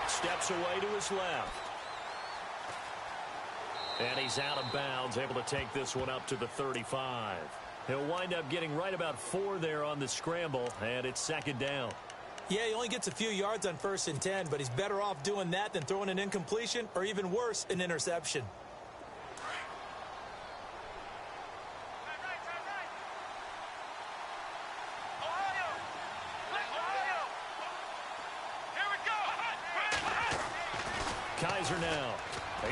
Steps away to his left. And he's out of bounds, able to take this one up to the 35. He'll wind up getting right about 4 there on the scramble, and it's 2nd down. Yeah, he only gets a few yards on 1st and 10, but he's better off doing that than throwing an incompletion or even worse, an interception. Ohio. Here we go. Kaiser now.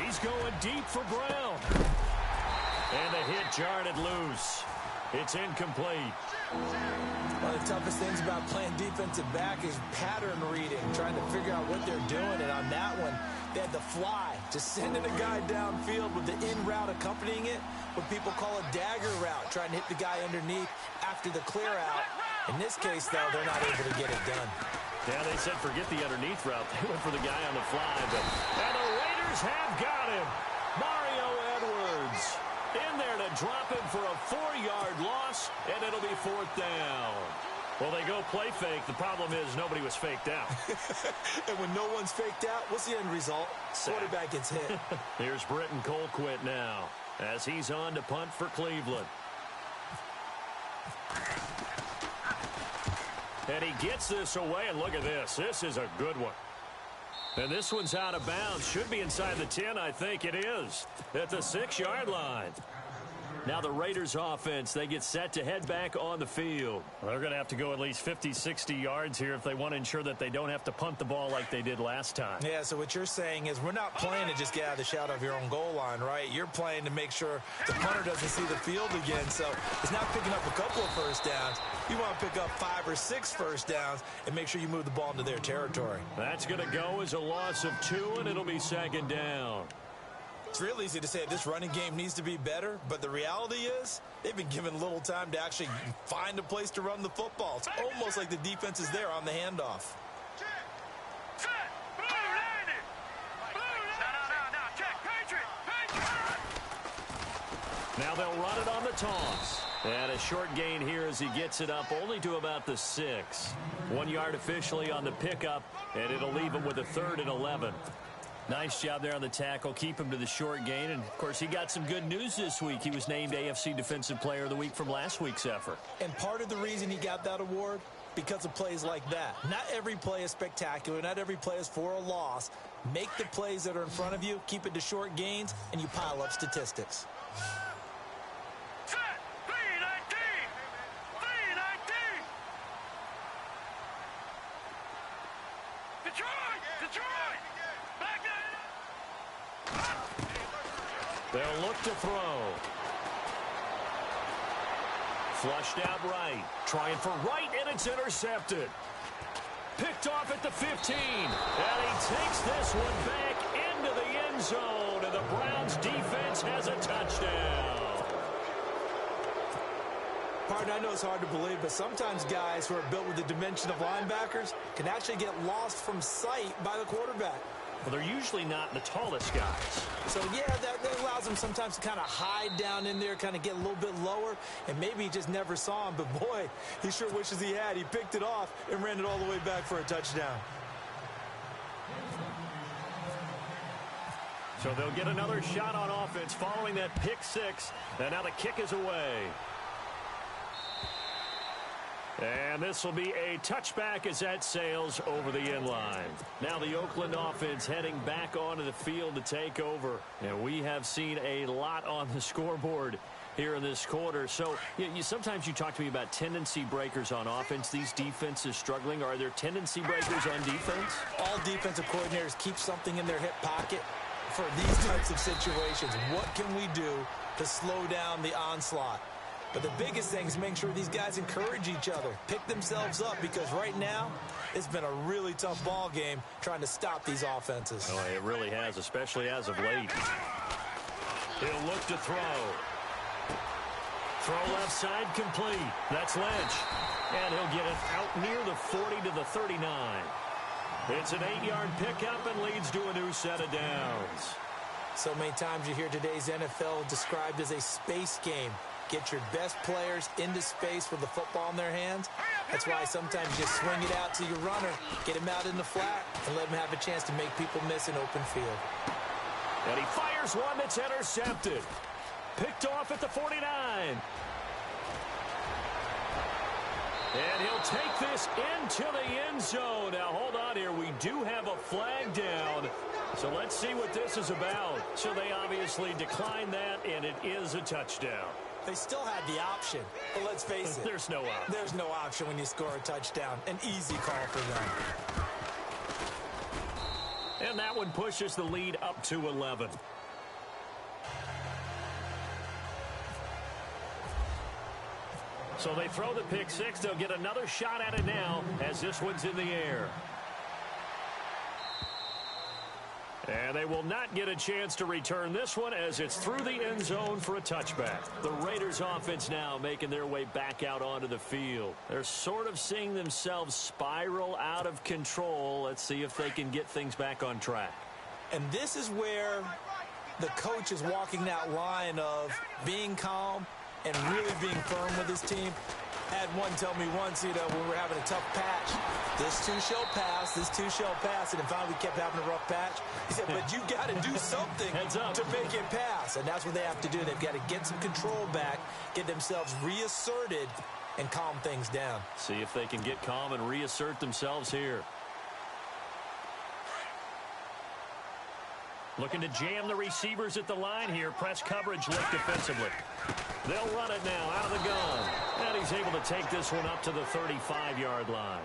He's going deep for Brown. And the hit jarred it loose. It's incomplete. One of the toughest things about playing defensive back is pattern reading, trying to figure out what they're doing. And on that one, they had the fly, just sending a guy downfield with the in route accompanying it, what people call a dagger route, trying to hit the guy underneath after the clear out. In this case, though, they're not able to get it done. Yeah, they said forget the underneath route. They went for the guy on the fly. And the Raiders have got him. Mario Edwards in there to drop him for a 4-yard loss, and it'll be 4th down. Well, they go play fake. The problem is nobody was faked out. And when no one's faked out, what's the end result? Quarterback gets hit. Here's Britton Colquitt now as he's on to punt for Cleveland. And he gets this away, and look at this. This is a good one. And this one's out of bounds. Should be inside the 10, I think it is. At the 6-yard line. Now the Raiders offense, they get set to head back on the field. They're going to have to go at least 50, 60 yards here if they want to ensure that they don't have to punt the ball like they did last time. Yeah, so what you're saying is we're not playing to just get out of the shadow of your own goal line, right? You're playing to make sure the punter doesn't see the field again. So it's not picking up a couple of first downs. You want to pick up 5 or 6 first downs and make sure you move the ball into their territory. That's going to go as a loss of 2, and it'll be 2nd down. It's real easy to say this running game needs to be better, but the reality is they've been given little time to actually find a place to run the football. It's almost like the defense is there on the handoff. Set. Blue 90. Blue 90. No. Check. Patriot. Now they'll run it on the toss. And a short gain here as he gets it up only to about the 6. 1 yard officially on the pickup, and it'll leave him with a 3rd and 11. Nice job there on the tackle. Keep him to the short gain. And, of course, he got some good news this week. He was named AFC Defensive Player of the Week from last week's effort. And part of the reason he got that award, because of plays like that. Not every play is spectacular. Not every play is for a loss. Make the plays that are in front of you, keep it to short gains, and you pile up statistics. Set. 319. 319. Detroit. Detroit. Back there. They'll look to throw. Flushed out right. Trying for right, and it's intercepted. Picked off at the 15. And he takes this one back into the end zone. and the Browns defense has a touchdown. Partner, I know it's hard to believe, but sometimes guys who are built with the dimension of linebackers can actually get lost from sight by the quarterback. Well, they're usually not the tallest guys. So, yeah, that allows them sometimes to kind of hide down in there, kind of get a little bit lower, and maybe he just never saw him. But, boy, he sure wishes he had. He picked it off and ran it all the way back for a touchdown. So they'll get another shot on offense following that pick six. And now the kick is away. And this will be a touchback as that sails over the end line. Now the Oakland offense heading back onto the field to take over. And we have seen a lot on the scoreboard here in this quarter. So sometimes you talk to me about tendency breakers on offense. These defenses struggling. Are there tendency breakers on defense? All defensive coordinators keep something in their hip pocket for these types of situations. What can we do to slow down the onslaught? But the biggest thing is making sure these guys encourage each other, pick themselves up, because right now it's been a really tough ball game trying to stop these offenses. Oh, it really has, especially as of late. He'll look to throw. Throw left side complete. That's Lynch. And he'll get it out near the 40 to the 39. It's an 8-yard pickup and leads to a new set of downs. So many times you hear today's NFL described as a space game. Get your best players into space with the football in their hands. That's why sometimes you just swing it out to your runner, get him out in the flat, and let him have a chance to make people miss an open field. And he fires one that's intercepted. Picked off at the 49. And he'll take this into the end zone. Now, hold on here. We do have a flag down. So let's see what this is about. So they obviously declined that, and it is a touchdown. They still had the option, but let's face it. There's no option. There's no option when you score a touchdown. An easy call for them. And that one pushes the lead up to 11. So they throw the pick six. They'll get another shot at it now as this one's in the air. And they will not get a chance to return this one as it's through the end zone for a touchback. The Raiders offense now making their way back out onto the field. They're sort of seeing themselves spiral out of control. Let's see if they can get things back on track. And this is where the coach is walking that line of being calm and really being firm with his team. Had one tell me once, when we were having a tough patch, this too shall pass, this too shall pass, and finally we kept having a rough patch. He said, but you got to do something to make it pass, and that's what they have to do. They've got to get some control back, get themselves reasserted, and calm things down. See if they can get calm and reassert themselves here. Looking to jam the receivers at the line here. Press coverage look defensively. They'll run it now out of the gun. And he's able to take this one up to the 35-yard line.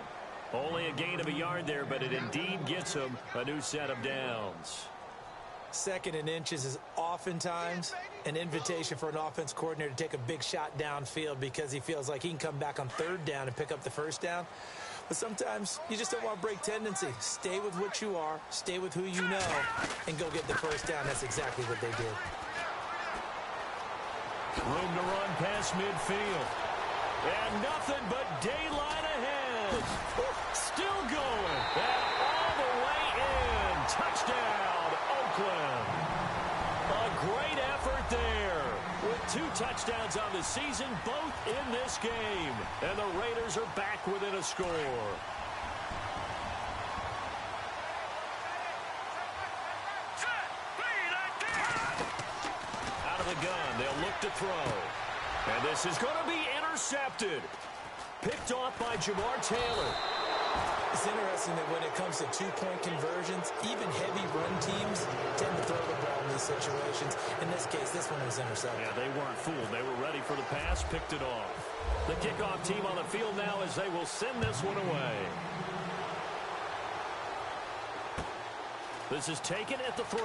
Only a gain of a yard there, but it indeed gets him a new set of downs. Second and inches is oftentimes an invitation for an offense coordinator to take a big shot downfield because he feels like he can come back on third down and pick up the first down. But sometimes you just don't want to break tendency. Stay with what you are, stay with who you know, and go get the first down. That's exactly what they did. Room to run past midfield. And nothing but daylight ahead. Still going. And all the way in. Touchdown, Oakland. A great effort there. With 2 touchdowns on the season, both in this game. And the Raiders are back within a score. Out of the gun, they'll look to throw. And this is going to be intercepted. Picked off by Jamar Taylor. It's interesting that when it comes to two-point conversions, even heavy run teams tend to throw the ball in these situations. In this case, this one was intercepted. Yeah, they weren't fooled. They were ready for the pass, picked it off. The kickoff team on the field now as they will send this one away. This is taken at the 3.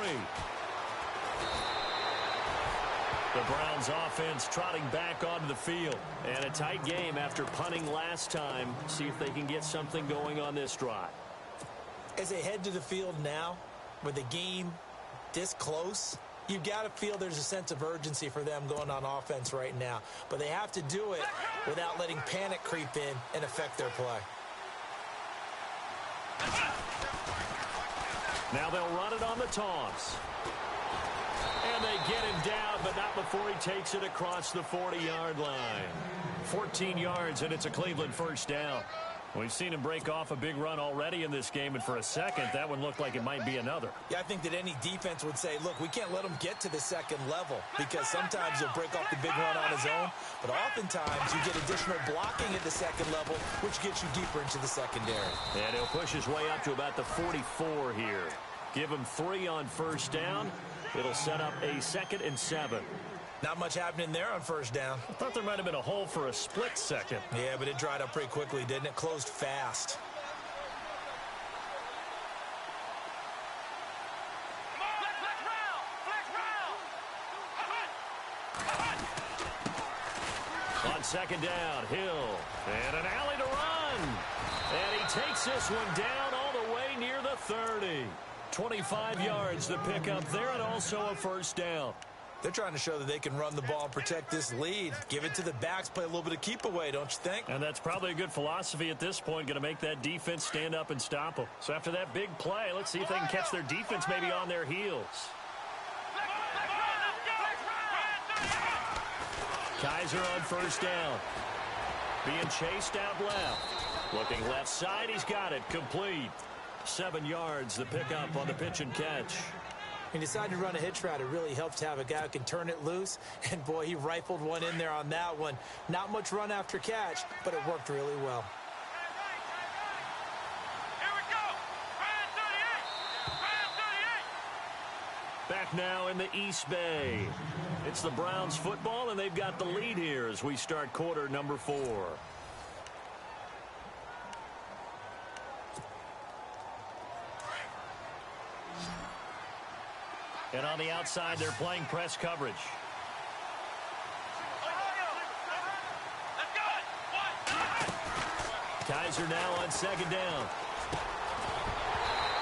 The Browns offense trotting back onto the field. And a tight game after punting last time. See if they can get something going on this drive. As they head to the field now, with the game this close, You've got to feel there's a sense of urgency for them going on offense right now. But they have to do it without letting panic creep in and affect their play. Now they'll run it on the toss. And they get him down, but not before he takes it across the 40-yard line. 14 yards, and it's a Cleveland first down. We've seen him break off a big run already in this game, and for a second, that one looked like it might be another. Yeah, I think that any defense would say, look, we can't let him get to the second level because sometimes he'll break off the big run on his own, but oftentimes you get additional blocking at the second level, which gets you deeper into the secondary. And he'll push his way up to about the 44 here. Give him 3 on first down. It'll set up a 2nd and 7. Not much happening there on first down. I thought there might have been a hole for a split second. Yeah, but it dried up pretty quickly, didn't it? Closed fast. On second down, Hill. And an alley to run. And he takes this one down all the way near the 30. 25 yards to pick up there, and also a first down. They're trying to show that they can run the ball and protect this lead. Give it to the backs, play a little bit of keep away, don't you think? And that's probably a good philosophy at this point, going to make that defense stand up and stop them. So after that big play, let's see if they can catch their defense maybe on their heels. Kaiser on first down. Being chased out left. Looking left side, he's got it. Complete. 7 yards, the pickup on the pitch and catch. He decided to run a hitch route. It really helps to have a guy who can turn it loose. And, boy, he rifled one in there on that one. Not much run after catch, but it worked really well. Here we go. Brand 38. Back now in the East Bay. It's the Browns football, and they've got the lead here as we start quarter number 4. And on the outside, they're playing press coverage. Kaiser now on second down.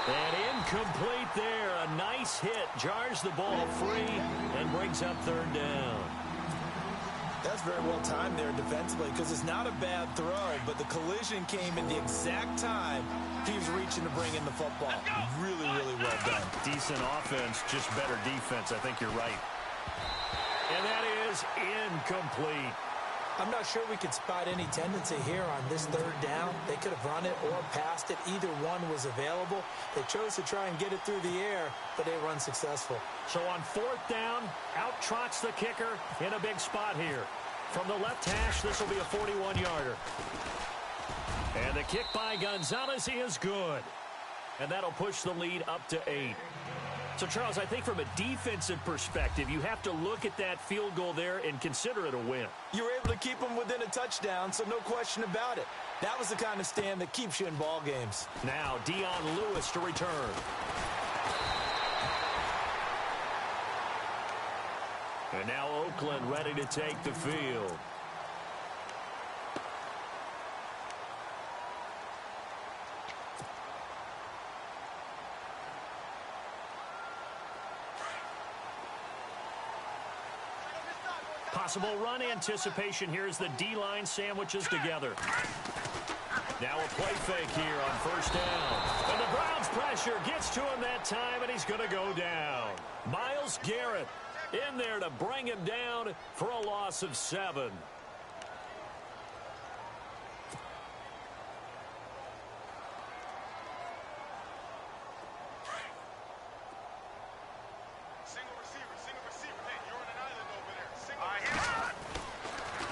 And incomplete there. A nice hit. Jars the ball free and brings up third down. That's very well timed there defensively because it's not a bad throw, but the collision came in the exact time he was reaching to bring in the football. Really, really well done. Decent offense, just better defense. I think you're right. And that is incomplete. I'm not sure we could spot any tendency here on this third down. They could have run it or passed it. Either one was available. They chose to try and get it through the air, but they were unsuccessful. So on fourth down, out trots the kicker in a big spot here. From the left hash, this will be a 41-yarder. And the kick by Gonzalez is good. And that'll push the lead up to 8. So, Charles, I think from a defensive perspective, you have to look at that field goal there and consider it a win. You were able to keep them within a touchdown, so no question about it. That was the kind of stand that keeps you in ball games. Now, Dion Lewis to return. And now Oakland ready to take the field. Possible run anticipation here as the D-line sandwiches together. Now a play fake here on first down. And the Browns pressure gets to him that time, and he's going to go down. Myles Garrett in there to bring him down for a loss of 7.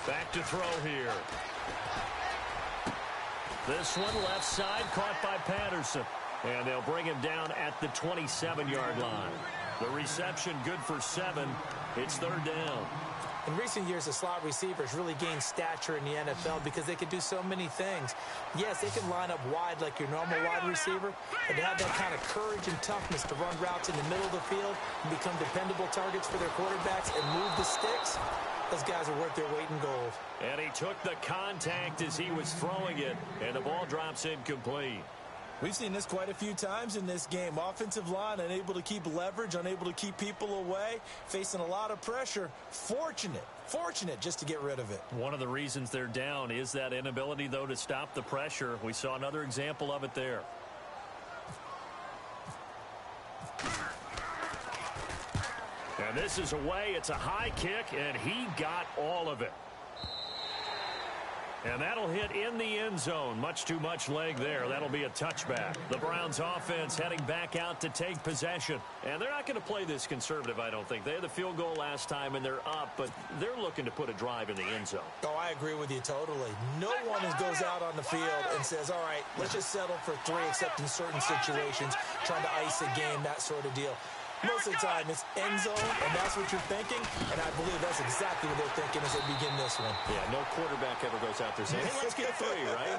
Back to throw here. This one left side caught by Patterson. And they'll bring him down at the 27-yard line. The reception good for 7. It's third down. In recent years, the slot receivers really gained stature in the NFL because they can do so many things. Yes, they can line up wide like your normal wide receiver, but to have that kind of courage and toughness to run routes in the middle of the field and become dependable targets for their quarterbacks and move the sticks, those guys are worth their weight in gold. And he took the contact as he was throwing it, and the ball drops incomplete. We've seen this quite a few times in this game. Offensive line unable to keep leverage, unable to keep people away, facing a lot of pressure. Fortunate just to get rid of it. One of the reasons they're down is that inability, though, to stop the pressure. We saw another example of it there. And this is away. It's a high kick, and he got all of it. And that'll hit in the end zone. Much too much leg there. That'll be a touchback. The Browns offense heading back out to take possession. And they're not going to play this conservative, I don't think. They had the field goal last time, and they're up, but they're looking to put a drive in the end zone. Oh, I agree with you totally. No one goes out on the field and says, all right, let's just settle for 3, except in certain situations, trying to ice a game, that sort of deal. Most of the time, it's end zone, and that's what you're thinking, and I believe that's exactly what they're thinking as they begin this one. Yeah, no quarterback ever goes out there saying, hey, let's get 3, right?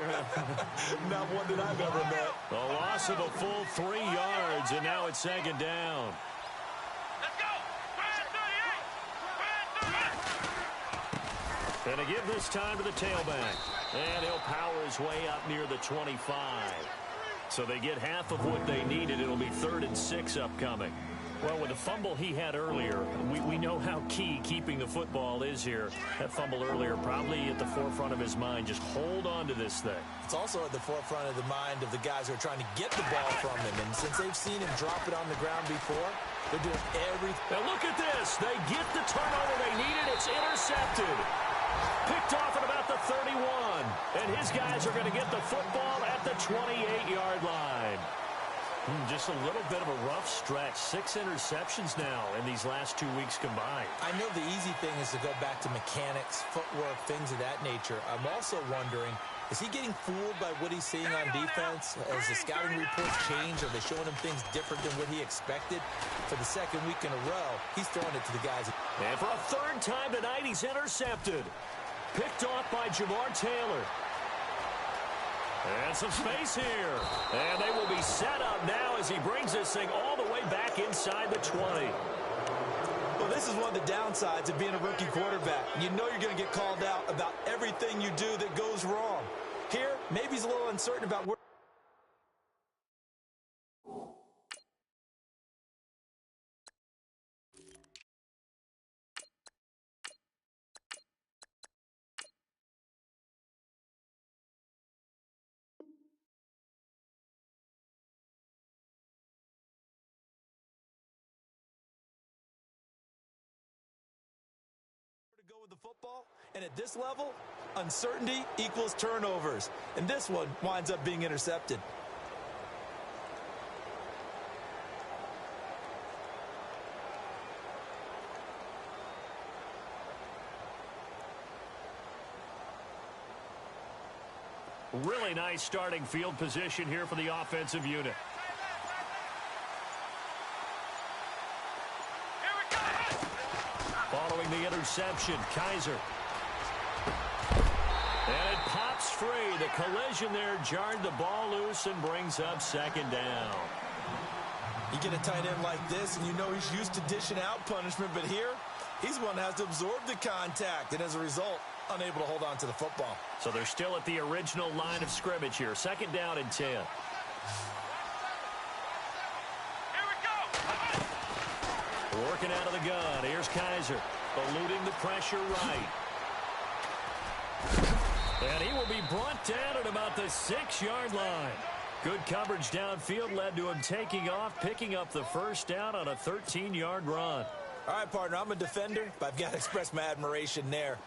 Not one that I've ever met. A loss of a full 3 yards, and now it's second down. Let's go. And to give this time to the tailback. And he'll power his way up near the 25. So they get half of what they needed. It'll be 3rd and 6 upcoming. Well, with the fumble he had earlier, we know how key keeping the football is here. That fumble earlier probably at the forefront of his mind. Just hold on to this thing. It's also at the forefront of the mind of the guys who are trying to get the ball from him. And since they've seen him drop it on the ground before, they're doing everything. Now look at this. They get the turnover they needed. It's intercepted. Picked off at about the 31. And his guys are going to get the football at the 28-yard line. Just a little bit of a rough stretch. 6 interceptions now in these last 2 weeks combined. I know the easy thing is to go back to mechanics, footwork, things of that nature. I'm also wondering, is he getting fooled by what he's seeing on defense? As the scouting reports change, are they showing him things different than what he expected? For the 2nd week in a row, he's throwing it to the guys. And for a 3rd time tonight, he's intercepted. Picked off by Jamar Taylor. And some space here. And they will be set up now as he brings this thing all the way back inside the 20. Well, this is one of the downsides of being a rookie quarterback. You know you're going to get called out about everything you do that goes wrong. Here, maybe he's a little uncertain about where. Go with the football, and at this level, uncertainty equals turnovers, and this one winds up being intercepted. Really nice starting field position here for the offensive unit. Following the interception, Kaiser. And it pops free. The collision there jarred the ball loose and brings up 2nd down. You get a tight end like this, and you know he's used to dishing out punishment, but here, he's one that has to absorb the contact, and as a result, unable to hold on to the football. So they're still at the original line of scrimmage here. 2nd down and 10. Working out of the gun. Here's Kaiser. Eluding the pressure right. And he will be brought down at about the 6-yard line. Good coverage downfield led to him taking off, picking up the 1st down on a 13-yard run. All right, partner, I'm a defender, but I've got to express my admiration there.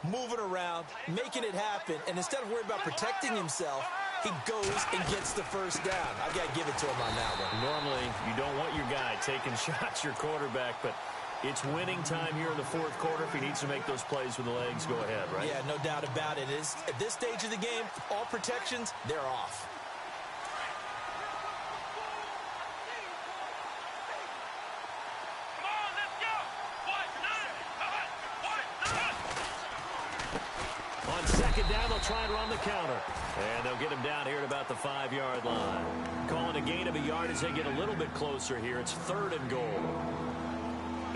Moving around, making it happen, and instead of worrying about protecting himself, he goes and gets the 1st down. I've got to give it to him on that one. Normally, you don't want your guy taking shots, your quarterback, but it's winning time here in the 4th quarter. If he needs to make those plays with the legs, go ahead, right? Yeah, no doubt about it. At this stage of the game, all protections, they're off. On 2nd down, they'll try and run the counter. And they'll get him down here at about the 5-yard line. Calling a gain of a yard as they get a little bit closer here. It's 3rd and goal.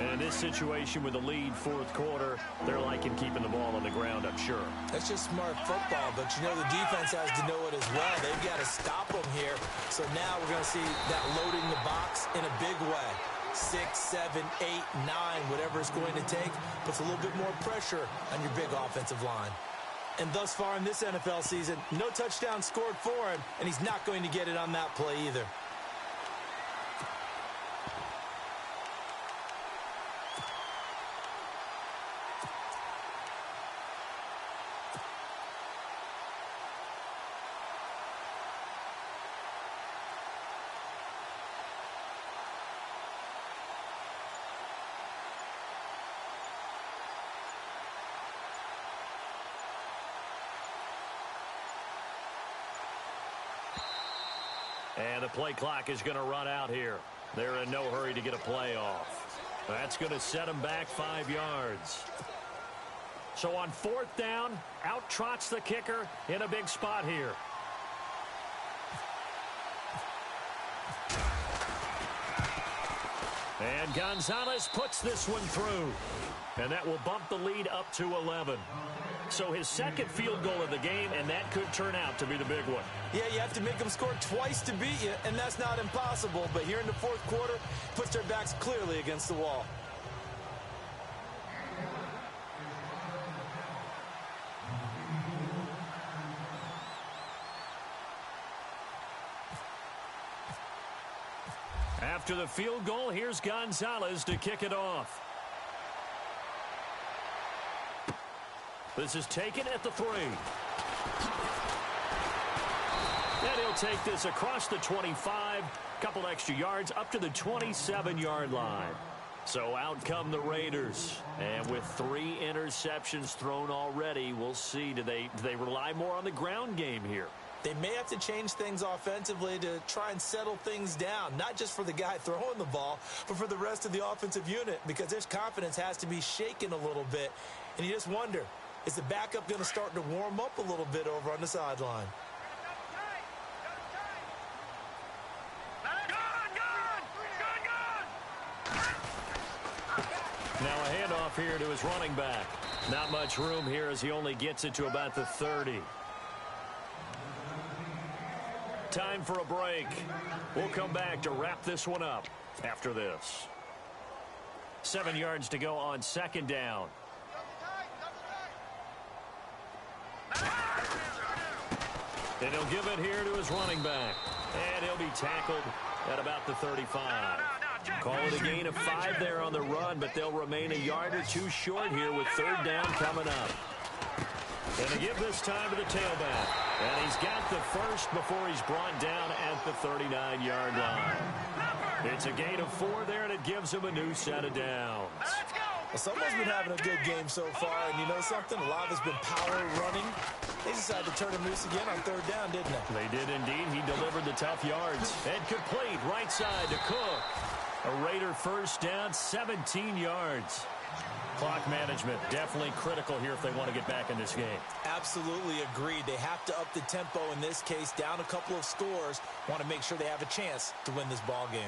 And this situation with the lead fourth quarter, they're liking keeping the ball on the ground, I'm sure. That's just smart football, but you know the defense has to know it as well. They've got to stop them here. So now we're going to see that loading the box in a big way. 6, 7, 8, 9, whatever it's going to take, puts a little bit more pressure on your big offensive line. And thus far in this NFL season, no touchdown scored for him, and he's not going to get it on that play either. And the play clock is going to run out here. They're in no hurry to get a play off. That's going to set them back 5 yards. So on fourth down, out trots the kicker in a big spot here. And Gonzalez puts this one through. And that will bump the lead up to 11. So his second field goal of the game, and that could turn out to be the big one. Yeah, you have to make them score twice to beat you, and that's not impossible. But here in the fourth quarter, puts their backs clearly against the wall. After the field goal, here's Gonzalez to kick it off. This is taken at the 3. And he'll take this across the 25, couple extra yards up to the 27-yard line. So out come the Raiders. And with 3 interceptions thrown already, we'll see. Do they rely more on the ground game here? They may have to change things offensively to try and settle things down, not just for the guy throwing the ball, but for the rest of the offensive unit, because their confidence has to be shaken a little bit. And you just wonder, is the backup going to start to warm up a little bit over on the sideline? Now a handoff here to his running back. Not much room here as he only gets it to about the 30. Time for a break. We'll come back to wrap this one up after this. 7 yards to go on second down. And he'll give it here to his running back. And he'll be tackled at about the 35. Call it a gain of 5 there on the run, but they'll remain a yard or 2 short here with third down coming up. And they give this time to the tailback. And he's got the first before he's brought down at the 39-yard line. It's a gain of 4 there, and it gives him a new set of downs. Well, someone's been having a good game so far, and you know something? A lot of it's been power running. They decided to turn him loose again on third down, didn't they? They did indeed. He delivered the tough yards. And complete right side to Cook. A Raider first down, 17 yards. Clock management definitely critical here if they want to get back in this game. Absolutely agreed. They have to up the tempo in this case, down a couple of scores. Want to make sure they have a chance to win this ball game.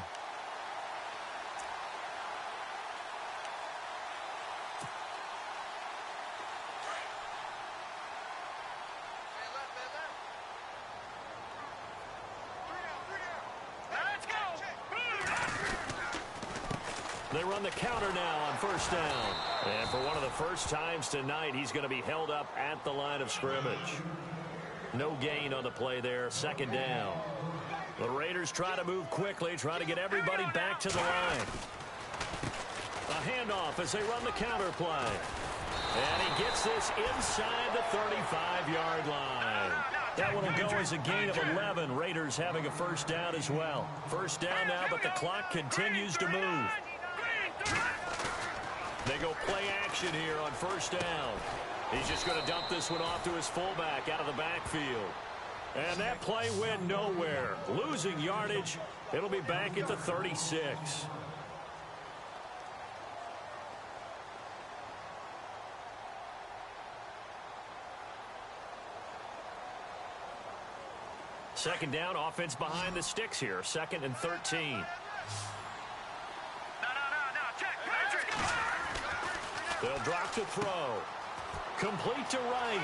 They run the counter now on first down. And for one of the first times tonight, he's going to be held up at the line of scrimmage. No gain on the play there, second down. The Raiders try to move quickly, try to get everybody back to the line. A handoff as they run the counter play. And he gets this inside the 35-yard line. That one will go as a gain of 11. Raiders having a first down as well. First down now, but the clock continues to move. They go play action here on first down. He's just going to dump this one off to his fullback out of the backfield. And that play went nowhere. Losing yardage. It'll be back at the 36. Second down, offense behind the sticks here. 2nd and 13. Check. They'll drop to throw. Complete to Wright.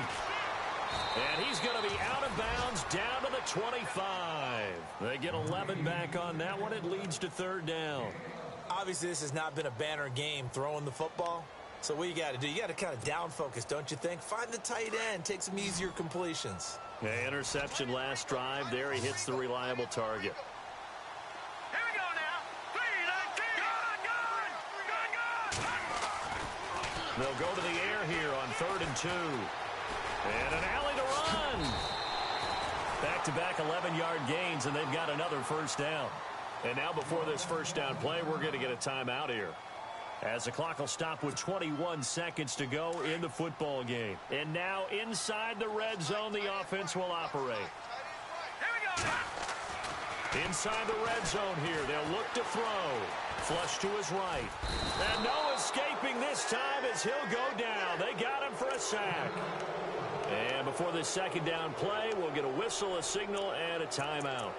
And he's going to be out of bounds down to the 25. They get 11 back on that one. It leads to third down. Obviously, this has not been a banner game throwing the football. So what you got to do, you got to kind of down focus, don't you think? Find the tight end, take some easier completions. Yeah, interception last drive. There he hits the reliable target. Here we go now. 3, 19. Good. They'll go to the air here on 3rd and 2. And an alley to run. Back-to-back 11-yard gains, and they've got another first down. And now before this first down play, we're going to get a timeout here, as the clock will stop with 21 seconds to go in the football game. And now inside the red zone, the offense will operate. Here we go now. Inside the red zone here, they'll look to throw. Flush to his right. And no escaping this time as he'll go down. They got him for a sack. And before this second down play, we'll get a whistle, a signal, and a timeout,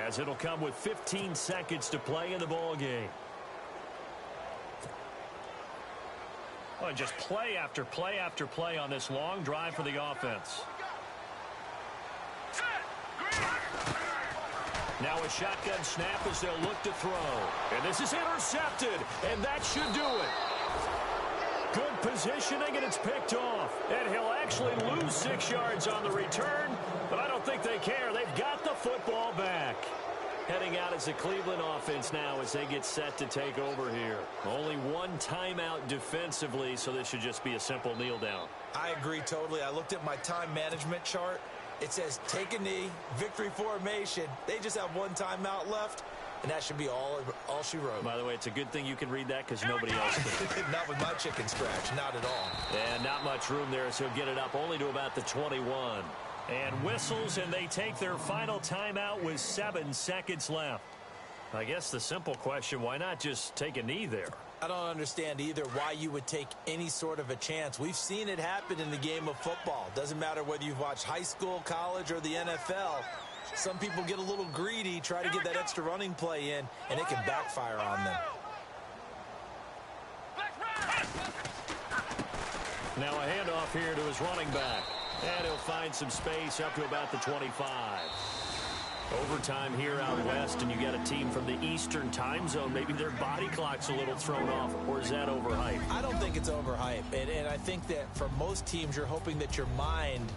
as it'll come with 15 seconds to play in the ball game. Oh, just play after play after play on this long drive for the offense. Now a shotgun snap as they'll look to throw. And this is intercepted, and that should do it. Good positioning, and it's picked off. And he'll actually lose 6 yards on the return, but I don't think they care. They've got the football back. Heading out as the Cleveland offense now as they get set to take over here. Only one timeout defensively, so this should just be a simple kneel down. I agree totally. I looked at my time management chart. It says take a knee, victory formation. They just have one timeout left, and that should be all she wrote. By the way, it's a good thing you can read that because nobody else can. Not with my chicken scratch, not at all. And not much room there, so he'll get it up only to about the 21. And whistles, and they take their final timeout with 7 seconds left. I guess the simple question, why not just take a knee there? I don't understand either why you would take any sort of a chance. We've seen it happen in the game of football. Doesn't matter whether you've watched high school, college, or the NFL. Some people get a little greedy, try to get that extra running play in, and it can backfire on them. Now a handoff here to his running back. And he'll find some space up to about the 25. Overtime here out west, and you got a team from the Eastern time zone. Maybe their body clock's a little thrown off, or is that overhyped? I don't think it's overhyped, and I think that for most teams, you're hoping that your mind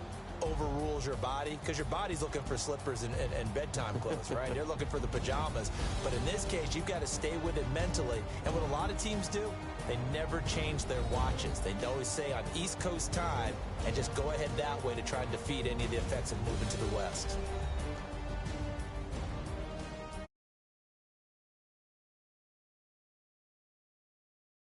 overrules your body, because your body's looking for slippers and bedtime clothes, right? They're looking for the pajamas. But in this case, you've got to stay with it mentally. And what a lot of teams do, they never change their watches. They always say on East Coast time, and just go ahead that way to try and defeat any of the effects of moving to the west.